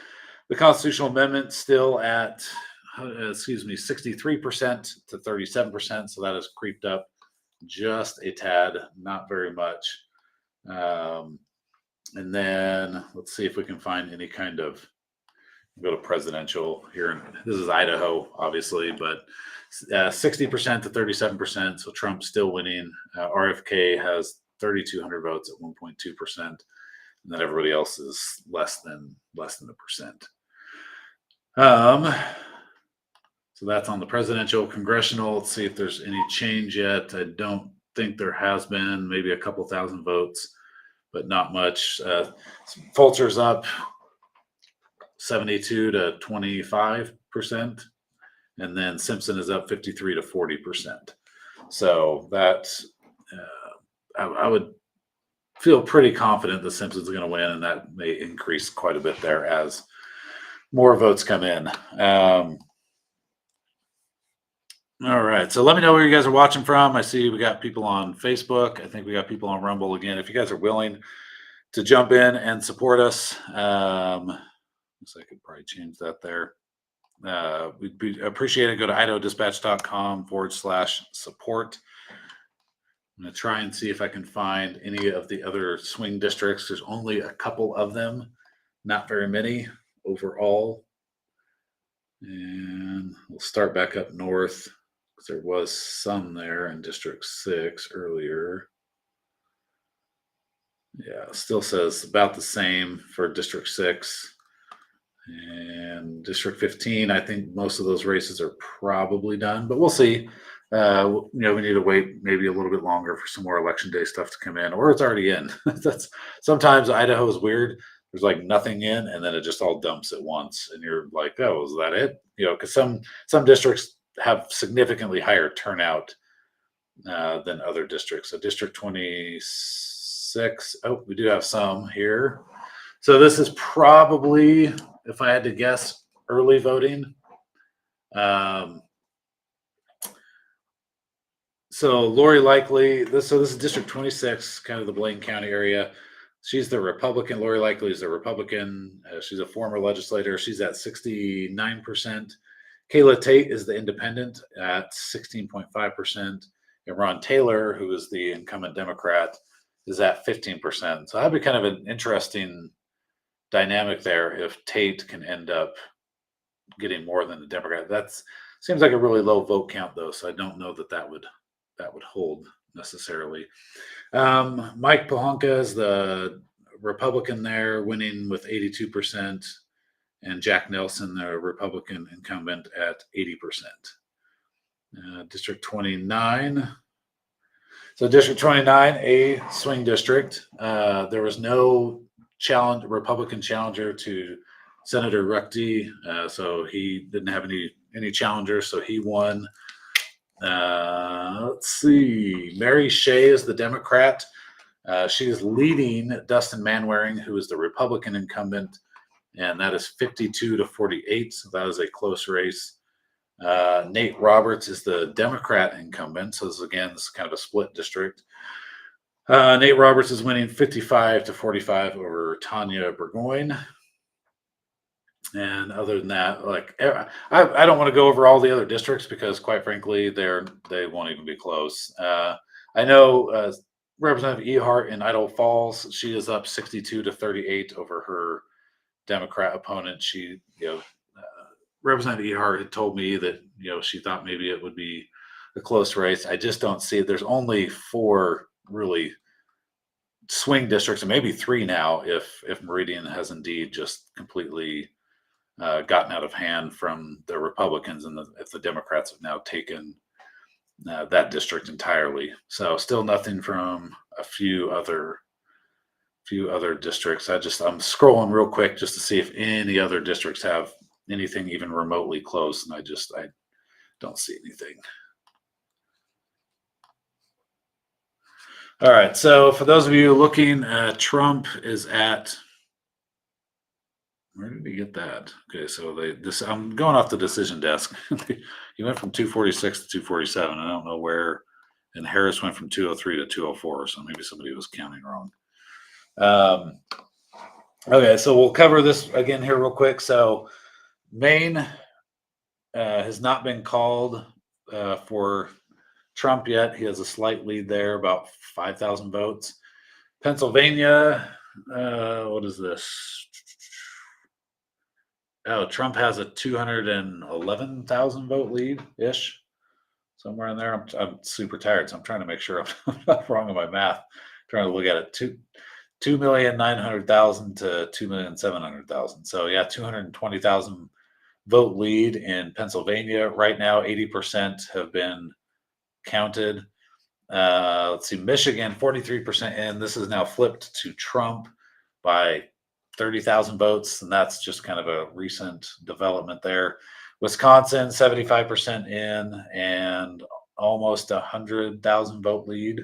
The constitutional amendment still at, 63% to 37%. So that has creeped up just a tad, not very much. And then let's see if we can find any kind of, go to presidential here. This is Idaho, obviously, but 60% to 37%. So Trump's still winning. RFK has 3,200 votes at 1.2%. And then everybody else is less than a percent. So that's on the presidential. Congressional, let's see if there's any change yet. I don't think there has been, maybe a couple thousand votes, but not much. Fulcher's up 72 to 25%, and then Simpson is up 53 to 40%. So that's I would feel pretty confident the Simpsons are going to win, and that may increase quite a bit there as more votes come in. All right, so let me know where you guys are watching from. I see we got people on Facebook. I think we got people on Rumble again. If you guys are willing to jump in and support us, I could probably change that there. We'd appreciate it. Go to idodispatch.com/support. I'm going to try and see if I can find any of the other swing districts. There's only a couple of them, not very many overall. And we'll start back up north, because there was some there in District 6 earlier. Yeah, still says about the same for District 6. And District 15, I think most of those races are probably done, but we'll see. We need to wait maybe a little bit longer for some more election day stuff to come in, or it's already in. That's sometimes Idaho is weird. There's like nothing in, and then it just all dumps at once, and you're like, "Oh, is that it?" Because some districts have significantly higher turnout than other districts. So District 26. Oh, we do have some here. So this is probably, if I had to guess, early voting. So Lori Likely, this is District 26, kind of the Blaine County area. She's the Republican. Lori Likely is the Republican. She's a former legislator. She's at 69%. Kayla Tate is the independent at 16.5%. And Ron Taylor, who is the incumbent Democrat, is at 15%. So that'd be kind of an interesting dynamic there if Tate can end up getting more than the Democrat. That seems like a really low vote count, though, so I don't know that would hold necessarily. Mike Pohanka is the Republican there, winning with 82%, and Jack Nelson, the Republican incumbent, at 80%. District 29. So District 29, a swing district. There was no Republican challenger to Senator Ruckty, so he didn't have any challengers, so he won. Let's see. Mary Shea is the Democrat. She is leading Dustin Manwaring, who is the Republican incumbent, and that is 52 to 48. So that is a close race. Nate Roberts is the Democrat incumbent. So this is kind of a split district. Nate Roberts is winning 55 to 45 over Tanya Burgoyne. And other than that, I don't want to go over all the other districts because, quite frankly, they won't even be close. I know Representative Ehart in Idaho Falls, she is up 62 to 38 over her Democrat opponent. Representative Ehart had told me that she thought maybe it would be a close race. I just don't see it. There's only 4 really swing districts, and maybe 3 now if Meridian has indeed just completely gotten out of hand from the Republicans, and if the Democrats have now taken that district entirely. So still nothing from a few other districts. I'm scrolling real quick just to see if any other districts have anything even remotely close, and I don't see anything. All right, so for those of you looking, Trump is at, where did he get that? Okay, so I'm going off the decision desk. He went from 246 to 247. I don't know where, and Harris went from 203 to 204. So maybe somebody was counting wrong. Okay, so we'll cover this again here real quick. So Maine has not been called for Trump yet. He has a slight lead there, about 5,000 votes. Pennsylvania, what is this? Oh, Trump has a 211,000 vote lead ish, somewhere in there. I'm super tired, so I'm trying to make sure I'm not wrong on my math. I'm trying to look at it. 2,900,000 to 2,700,000. So yeah, 220,000 vote lead in Pennsylvania right now. 80% have been counted. Let's see, Michigan, 43% in. This is now flipped to Trump by 30,000 votes, and that's just kind of a recent development there. Wisconsin, 75% in, and almost 100,000 vote lead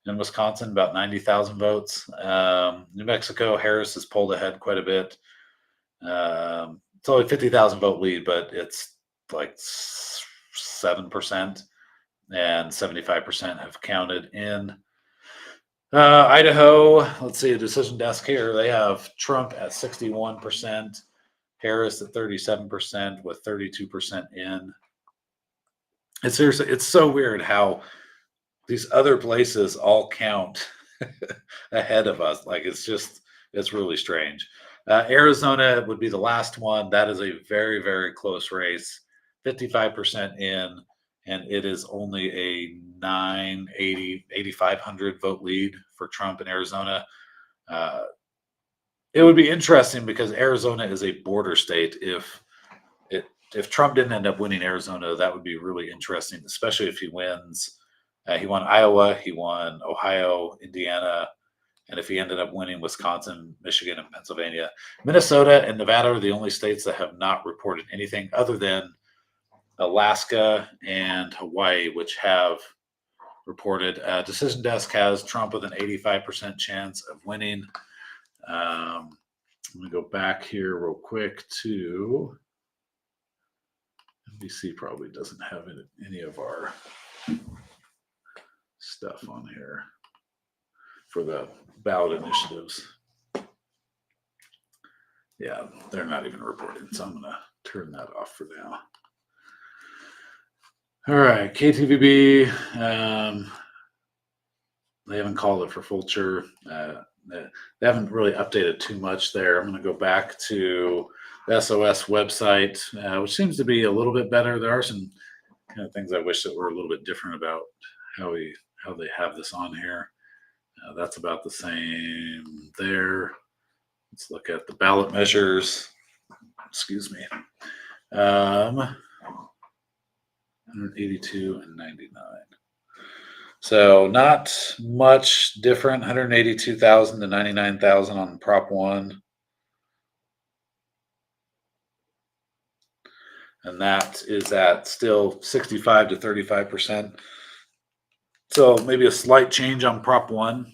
in Wisconsin, about 90,000 votes. New Mexico, Harris has pulled ahead quite a bit. It's only 50,000 vote lead, but it's like 7%, and 75% have counted in. Idaho, let's see, a decision desk here. They have Trump at 61%, Harris at 37%, with 32% in. It's seriously, it's so weird how these other places all count ahead of us. Like it's really strange. Arizona would be the last one. That is a very, very close race. 55% in, and it is only a 8,500 vote lead for Trump in Arizona. It would be interesting because Arizona is a border state. If Trump didn't end up winning Arizona, that would be really interesting, especially if he wins. He won Iowa, he won Ohio, Indiana, and if he ended up winning Wisconsin, Michigan, and Pennsylvania. Minnesota and Nevada are the only states that have not reported anything other than Alaska and Hawaii, which have reported. Decision Desk has Trump with an 85% chance of winning. Let me go back here real quick to NBC. Probably doesn't have any of our stuff on here for the ballot initiatives. Yeah, they're not even reporting, so I'm going to turn that off for now. All right, KTVB. They haven't called it for Fulcher. They haven't really updated too much there. I'm going to go back to the SOS website, which seems to be a little bit better. There are some kind of things I wish that were a little bit different about how they have this on here. That's about the same there. Let's look at the ballot measures. Excuse me. 182 and 99. So not much different. 182,000 to 99,000 on Prop 1. And that is at still 65 to 35%. So maybe a slight change on Prop 1.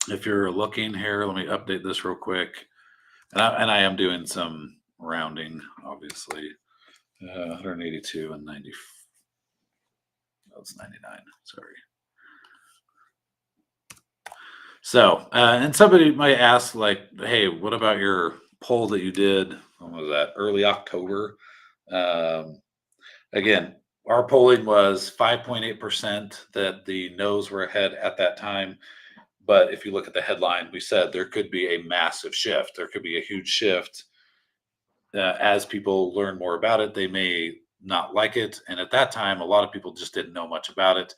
If you're looking here, let me update this real quick. And I am doing some rounding, obviously. 182 and 90. That's 99. Sorry. So, and somebody might ask, like, hey, what about your poll that you did? When was that? Early October. Again, our polling was 5.8% that the no's were ahead at that time. But if you look at the headline, we said there could be a massive shift. There could be a huge shift. As people learn more about it, they may not like it. And at that time, a lot of people just didn't know much about it.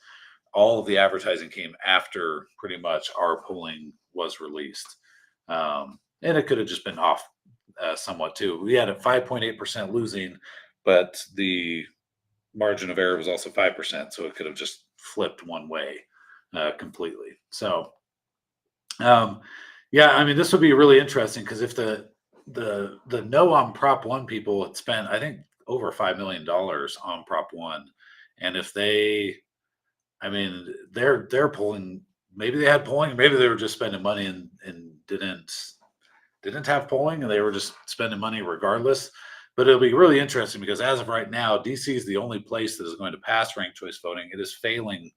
All of the advertising came after pretty much our polling was released. And it could have just been off somewhat too. We had a 5.8% losing, but the margin of error was also 5%. So it could have just flipped one way completely. So, yeah, I mean, this would be really interesting because if the no on Prop 1 people had spent, I think, over $5 million on Prop 1. And if they, I mean, they're polling, maybe they had polling, maybe they were just spending money and didn't have polling and they were just spending money regardless. But it'll be really interesting because as of right now, DC is the only place that is going to pass ranked choice voting. It is failing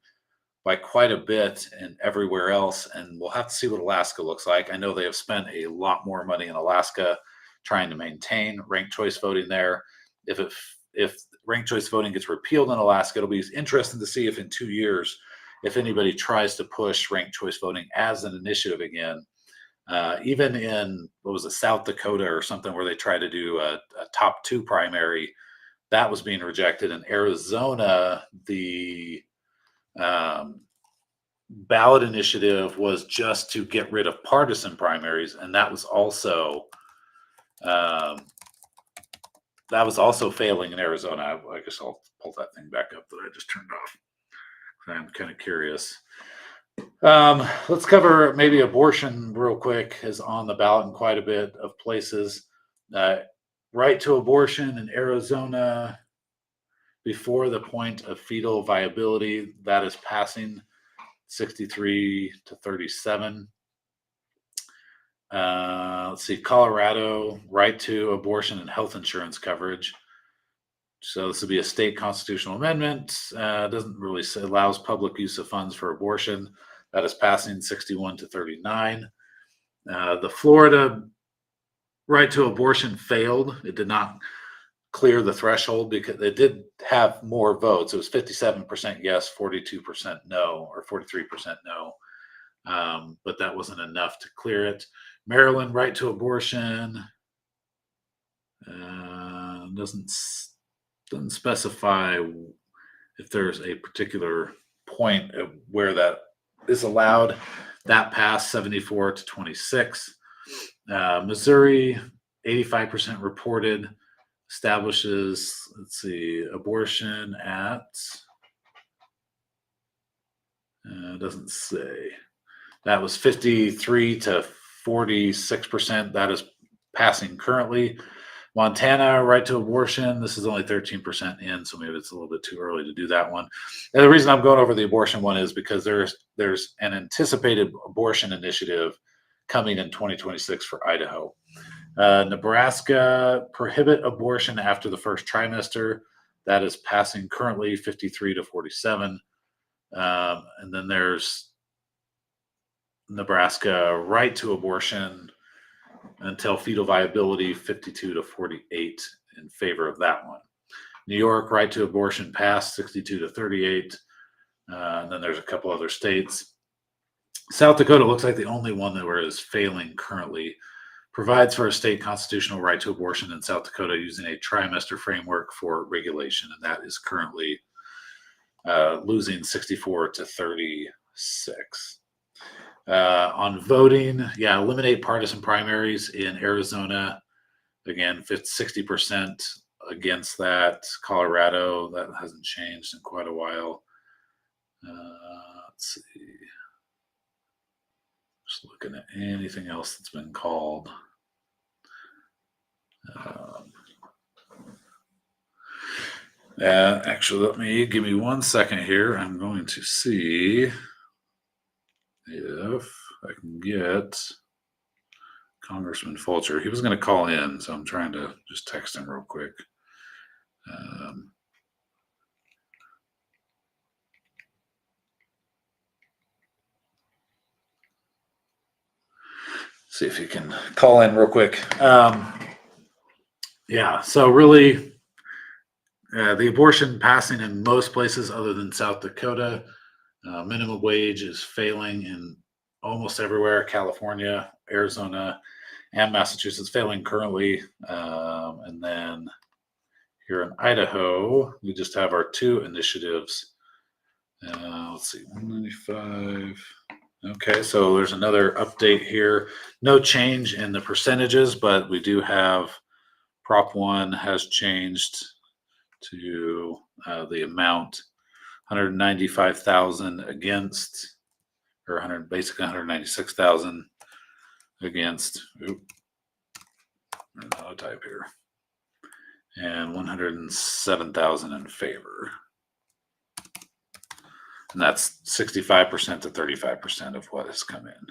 by quite a bit and everywhere else. And we'll have to see what Alaska looks like. I know they have spent a lot more money in Alaska trying to maintain ranked choice voting there. If ranked choice voting gets repealed in Alaska, it'll be interesting to see if in 2 years, if anybody tries to push ranked choice voting as an initiative again. Even in, what was it, South Dakota or something where they tried to do a top 2 primary, that was being rejected. In Arizona, the ballot initiative was just to get rid of partisan primaries, and that was also failing in Arizona. I guess I'll pull that thing back up that I just turned off. I'm kind of curious. Let's cover maybe abortion real quick, is on the ballot in quite a bit of places. Uh, right to abortion in Arizona before the point of fetal viability, that is passing 63 to 37. Let's see, Colorado, right to abortion and health insurance coverage. So this would be a state constitutional amendment. Doesn't really say, allows public use of funds for abortion. That is passing 61 to 39. The Florida right to abortion failed. It did not clear the threshold because it did have more votes. It was 57% yes, 42% no, or 43% no. But that wasn't enough to clear it. Maryland right to abortion doesn't specify if there's a particular point of where that is allowed. That passed 74 to 26. Missouri, 85% reported, establishes, let's see, abortion at, doesn't say. That was 53 to 46%. That is passing currently. Montana, right to abortion. This is only 13% in, so maybe it's a little bit too early to do that one. And the reason I'm going over the abortion one is because there's an anticipated abortion initiative coming in 2026 for Idaho. Nebraska, prohibit abortion after the first trimester. That is passing currently 53 to 47. And then there's Nebraska, right to abortion until fetal viability, 52 to 48 in favor of that one. New York, right to abortion passed 62 to 38. And then there's a couple other states. South Dakota looks like the only one that is failing currently. Provides for a state constitutional right to abortion in South Dakota using a trimester framework for regulation. And that is currently losing 64 to 36. On voting, eliminate partisan primaries in Arizona. Again, 60% against that. Colorado, that hasn't changed in quite a while. Let's see. Just looking at anything else that's been called. Actually, give me 1 second here. I'm going to see if I can get Congressman Fulcher. He was going to call in, so I'm trying to just text him real quick. See if he can call in real quick. So really, the abortion passing in most places other than South Dakota. Minimum wage is failing in almost everywhere. California, Arizona, and Massachusetts failing currently. And then here in Idaho, we just have our two initiatives. Let's see, 195. Okay, so there's another update here. No change in the percentages, but we do have Prop 1 has changed to the amount 195,000 against, or 100, basically 196,000 against. Another type here, and 107,000 in favor. And that's 65% to 35% of what has come in.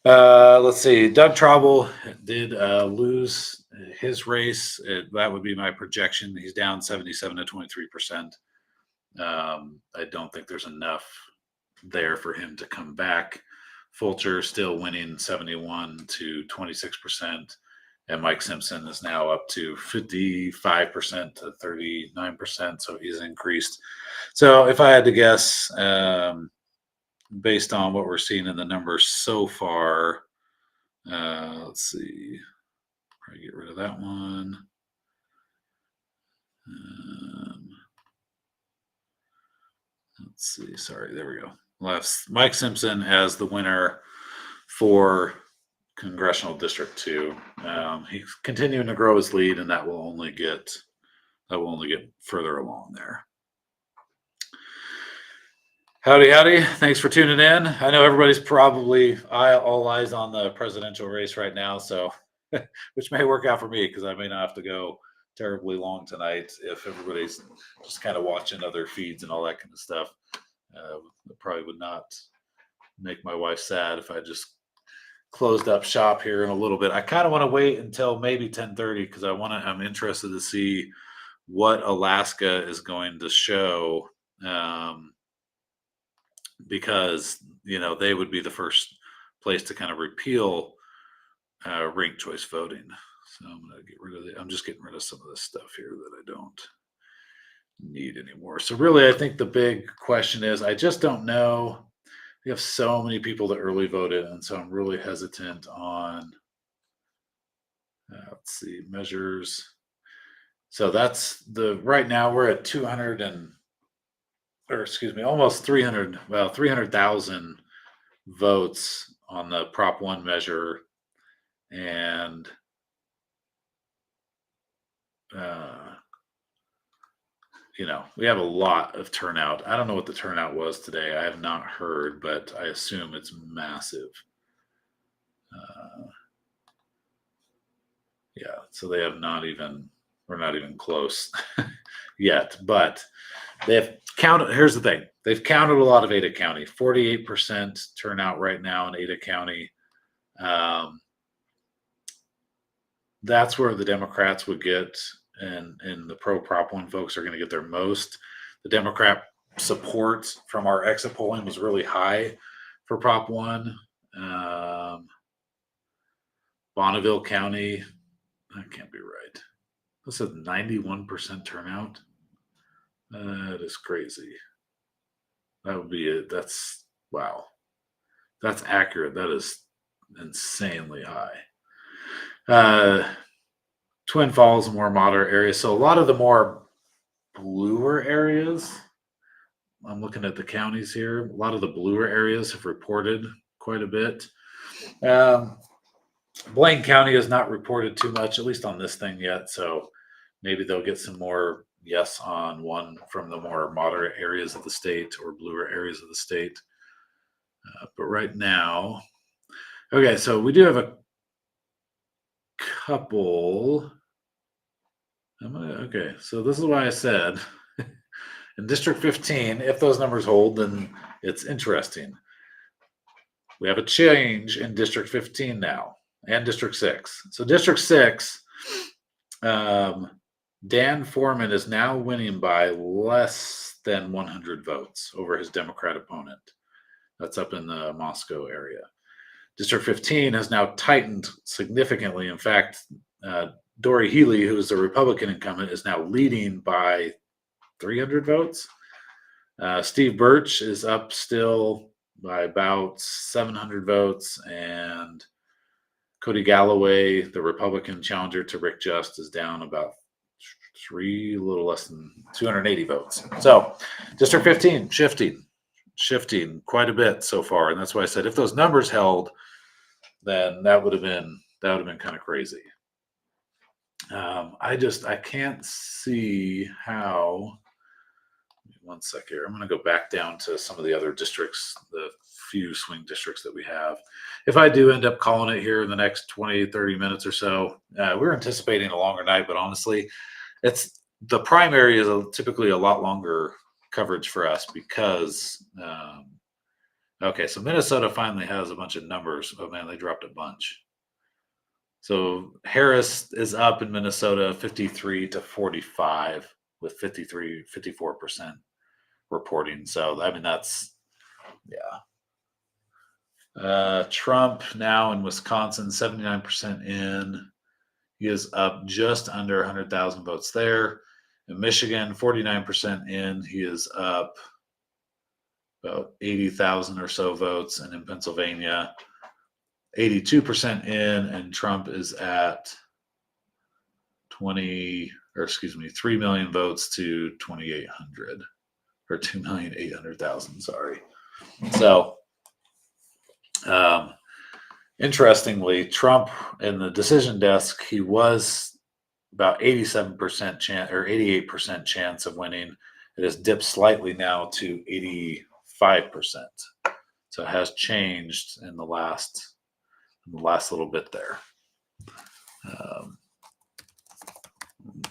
Let's see. Doug Traubel did lose his race. That would be my projection. He's down 77 to 23%. I don't think there's enough there for him to come back. Fulcher still winning 71 to 26%. And Mike Simpson is now up to 55% to 39%. So he's increased. So if I had to guess, based on what we're seeing in the numbers so far, let's see. Probably get rid of that one. Let's see. Sorry, there we go. Left Mike Simpson as the winner for Congressional District 2. He's continuing to grow his lead, and that will only get further along there. Howdy, howdy. Thanks for tuning in. I know everybody's probably all eyes on the presidential race right now, so which may work out for me because I may not have to go terribly long tonight if everybody's just kind of watching other feeds and all that kind of stuff. It probably would not make my wife sad if I just closed up shop here in a little bit. I kind of want to wait until maybe 10:30 because I'm interested to see what Alaska is going to show. Because they would be the first place to kind of repeal ranked choice voting. So I'm gonna get rid of it. I'm just getting rid of some of this stuff here that I don't need anymore. So really, I think the big question is, I just don't know. We have so many people that early voted, and so I'm really hesitant on. Let's see, measures. So that's right now we're at 200 or excuse me, almost 300, well, 300,000 votes on the Prop 1 measure. And we have a lot of turnout. I don't know what the turnout was today. I have not heard, but I assume it's massive. Yeah, so they have we're not even close yet, but they've counted. Here's the thing. They've counted a lot of Ada County, 48% turnout right now in Ada County. That's where the Democrats would get, and the pro Prop 1 folks are going to get their most. The Democrat support from our exit polling was really high for Prop 1. Bonneville County, that can't be right. This is 91% turnout. That is crazy. That would be it. That's wow. That's accurate. That is insanely high. Twin Falls, a more moderate area. So a lot of the more bluer areas, I'm looking at the counties here. A lot of the bluer areas have reported quite a bit. Blaine County has not reported too much, at least on this thing yet. So maybe they'll get some more yes on one from the more moderate areas of the state or bluer areas of the state. But right now, okay, so we do have a couple. Okay, so this is why I said in District 15, if those numbers hold, then it's interesting. We have a change in District 15 now and District 6. So District 6, Dan Foreman is now winning by less than 100 votes over his Democrat opponent. That's up in the Moscow area. District 15 has now tightened significantly. In fact, Dory Healy, who is the Republican incumbent, is now leading by 300 votes. Steve Birch is up still by about 700 votes, and Cody Galloway, the Republican challenger to Rick Just, is down about a little less than 280 votes. So District 15 shifting quite a bit so far, and that's why I said if those numbers held, then that would have been kind of crazy. I can't see how. One sec here. I'm going to go back down to some of the other districts, the few swing districts that we have. If I do end up calling it here in the next 20, 30 minutes or so, we're anticipating a longer night, but honestly, the primary is typically a lot longer coverage for us because, okay, so Minnesota finally has a bunch of numbers. Oh man, they dropped a bunch. So Harris is up in Minnesota 53 to 45 with 54% reporting. So, I mean, that's, yeah. Trump now in Wisconsin, 79% in. He is up just under 100,000 votes there. In Michigan, 49% in. He is up about 80,000 or so votes. And in Pennsylvania, 82% in, and Trump is at 3 million votes to 2,800 or 2,800,000. Sorry. So, interestingly, Trump in the decision desk, he was about 87% chance or 88% chance of winning. It has dipped slightly now to 5%. So it has changed in the last little bit there.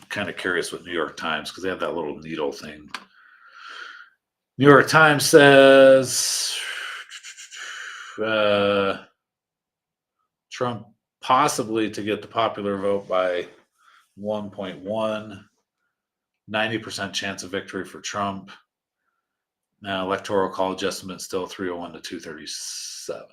Kind of curious with New York Times because they have that little needle thing. New York Times says Trump possibly to get the popular vote by 1.1, 90% chance of victory for Trump. Now, electoral college estimate still 301 to 237.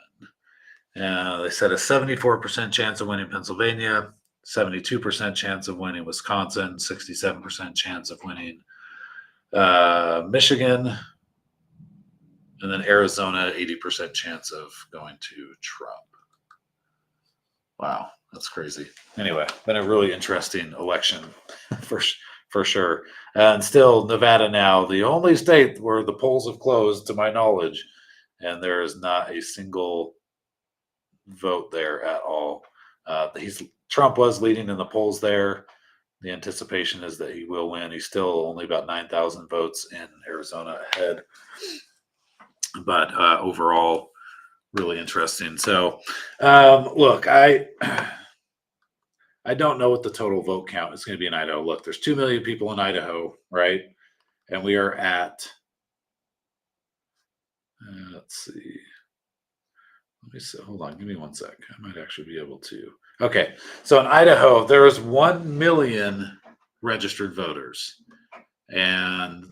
They said a 74% chance of winning Pennsylvania, 72% chance of winning Wisconsin, 67% chance of winning Michigan, and then Arizona, 80% chance of going to Trump. Wow, that's crazy. Anyway, been a really interesting election for sure. And still, Nevada now, the only state where the polls have closed, to my knowledge, and there is not a single vote there at all. Trump was leading in the polls there. The anticipation is that he will win. He's still only about 9,000 votes in Arizona ahead. But overall, really interesting. So, look, I don't know what the total vote count is going to be in Idaho. Look, there's 2 million people in Idaho, right? And we are at, let's see. Let me see. Hold on. Give me 1 sec. I might actually be able to. Okay. So in Idaho, there is 1 million registered voters and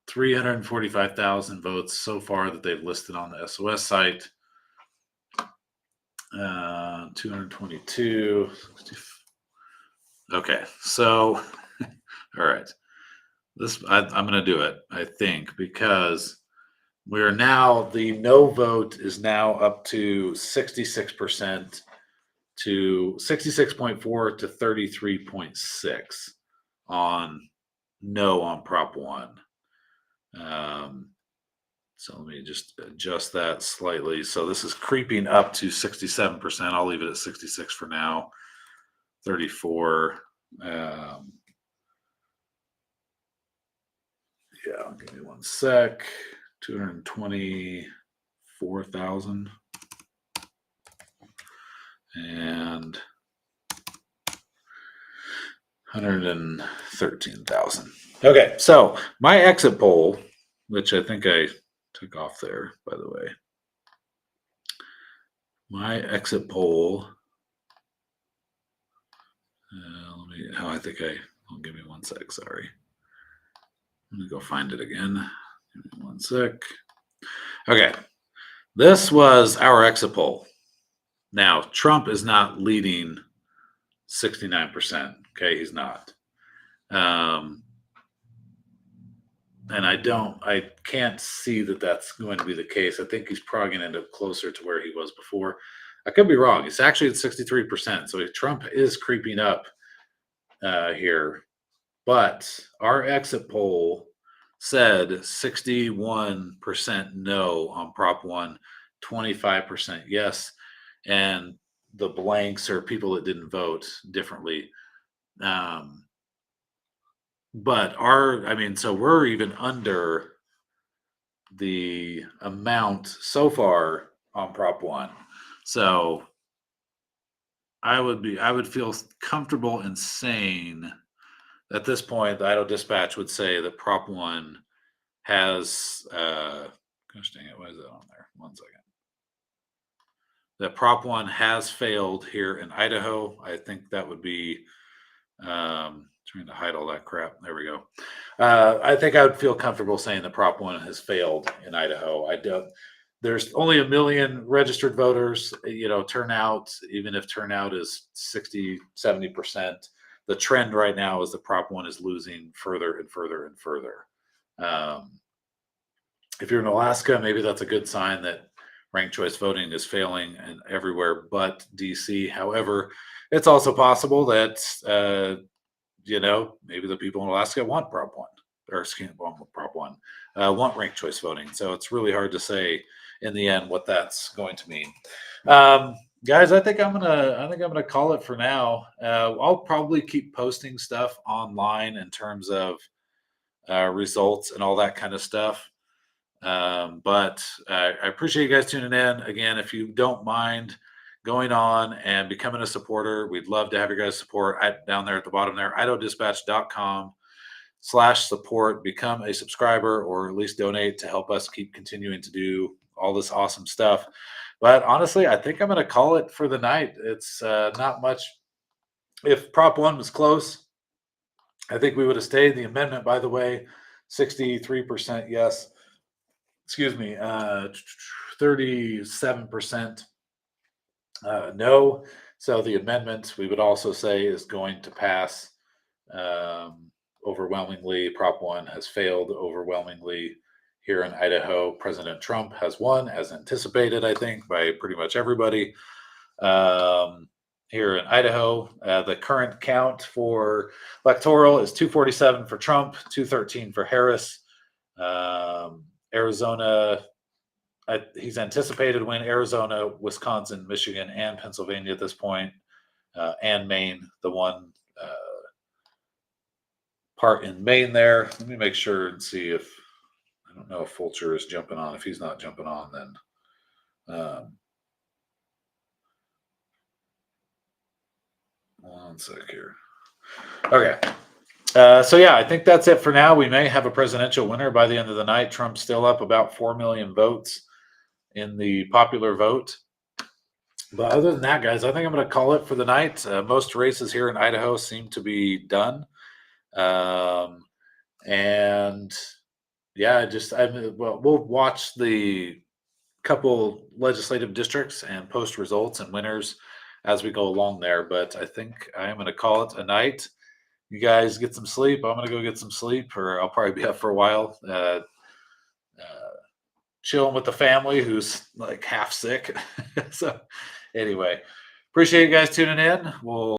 345,000 votes so far that they've listed on the SOS site. 222. Okay. So, all right. I'm going to do it, I think, because we are now, the no vote is now up to 66% to 66.4 to 33.6 on no on Prop 1. So let me just adjust that slightly. So this is creeping up to 67%. I'll leave it at 66 for now. 34. Yeah, give me 1 sec. 224,000 and 113,000. Okay, so my exit poll, which I think I took off there, by the way. My exit poll. Give me 1 sec. Sorry. Let me go find it again. Give me 1 sec. Okay. This was our exit poll. Now, Trump is not leading 69%. Okay, he's not. And I can't see that that's going to be the case. I think he's probably going to end up closer to where he was before. I could be wrong. It's actually at 63%. So Trump is creeping up here. But our exit poll said 61% no on Prop 1, 25% yes. And the blanks are people that didn't vote differently. But so we're even under the amount so far on Prop 1. So I would feel comfortable in saying at this point, the Idaho Dispatch would say that Prop 1 has, gosh dang it, why is that on there? 1 second. That Prop 1 has failed here in Idaho. I think that would be, trying to hide all that crap. There we go. I think I would feel comfortable saying that Prop 1 has failed in Idaho. There's only 1 million registered voters, turnout, even if turnout is 60, 70%, the trend right now is that Prop 1 is losing further and further and further. If you're in Alaska, maybe that's a good sign that ranked choice voting is failing and everywhere but DC. However, it's also possible that, maybe the people in Alaska want Prop 1 or Prop 1, want ranked choice voting. So it's really hard to say in the end what that's going to mean. Guys, I think I'm gonna call it for now. I'll probably keep posting stuff online in terms of results and all that kind of stuff. But I appreciate you guys tuning in. Again, if you don't mind going on and becoming a supporter, we'd love to have your guys' support down there at the bottom there, idodispatch.com/support. Become a subscriber or at least donate to help us keep continuing to do all this awesome stuff. But honestly, I think I'm going to call it for the night. It's not much. If Prop 1 was close, I think we would have stayed. The amendment, by the way, 63% yes. Excuse me, 37% no. So the amendment, we would also say, is going to pass overwhelmingly. Prop 1 has failed overwhelmingly here in Idaho. President Trump has won, as anticipated, I think, by pretty much everybody. Here in Idaho, the current count for electoral is 247 for Trump, 213 for Harris. Arizona, he's anticipated to win Arizona, Wisconsin, Michigan, and Pennsylvania at this point, and Maine, the one part in Maine there. Let me make sure and see if, I don't know if Fulcher is jumping on. If he's not jumping on, then one sec here. Okay. So yeah, I think that's it for now. We may have a presidential winner by the end of the night. Trump's still up about 4 million votes in the popular vote. But other than that, guys, I think I'm going to call it for the night. Most races here in Idaho seem to be done. And yeah, we'll watch the couple legislative districts and post results and winners as we go along there. But I think I am going to call it a night. You guys get some sleep. I'm going to go get some sleep, or I'll probably be up for a while. Chilling with the family who's like half sick. So anyway, appreciate you guys tuning in. We'll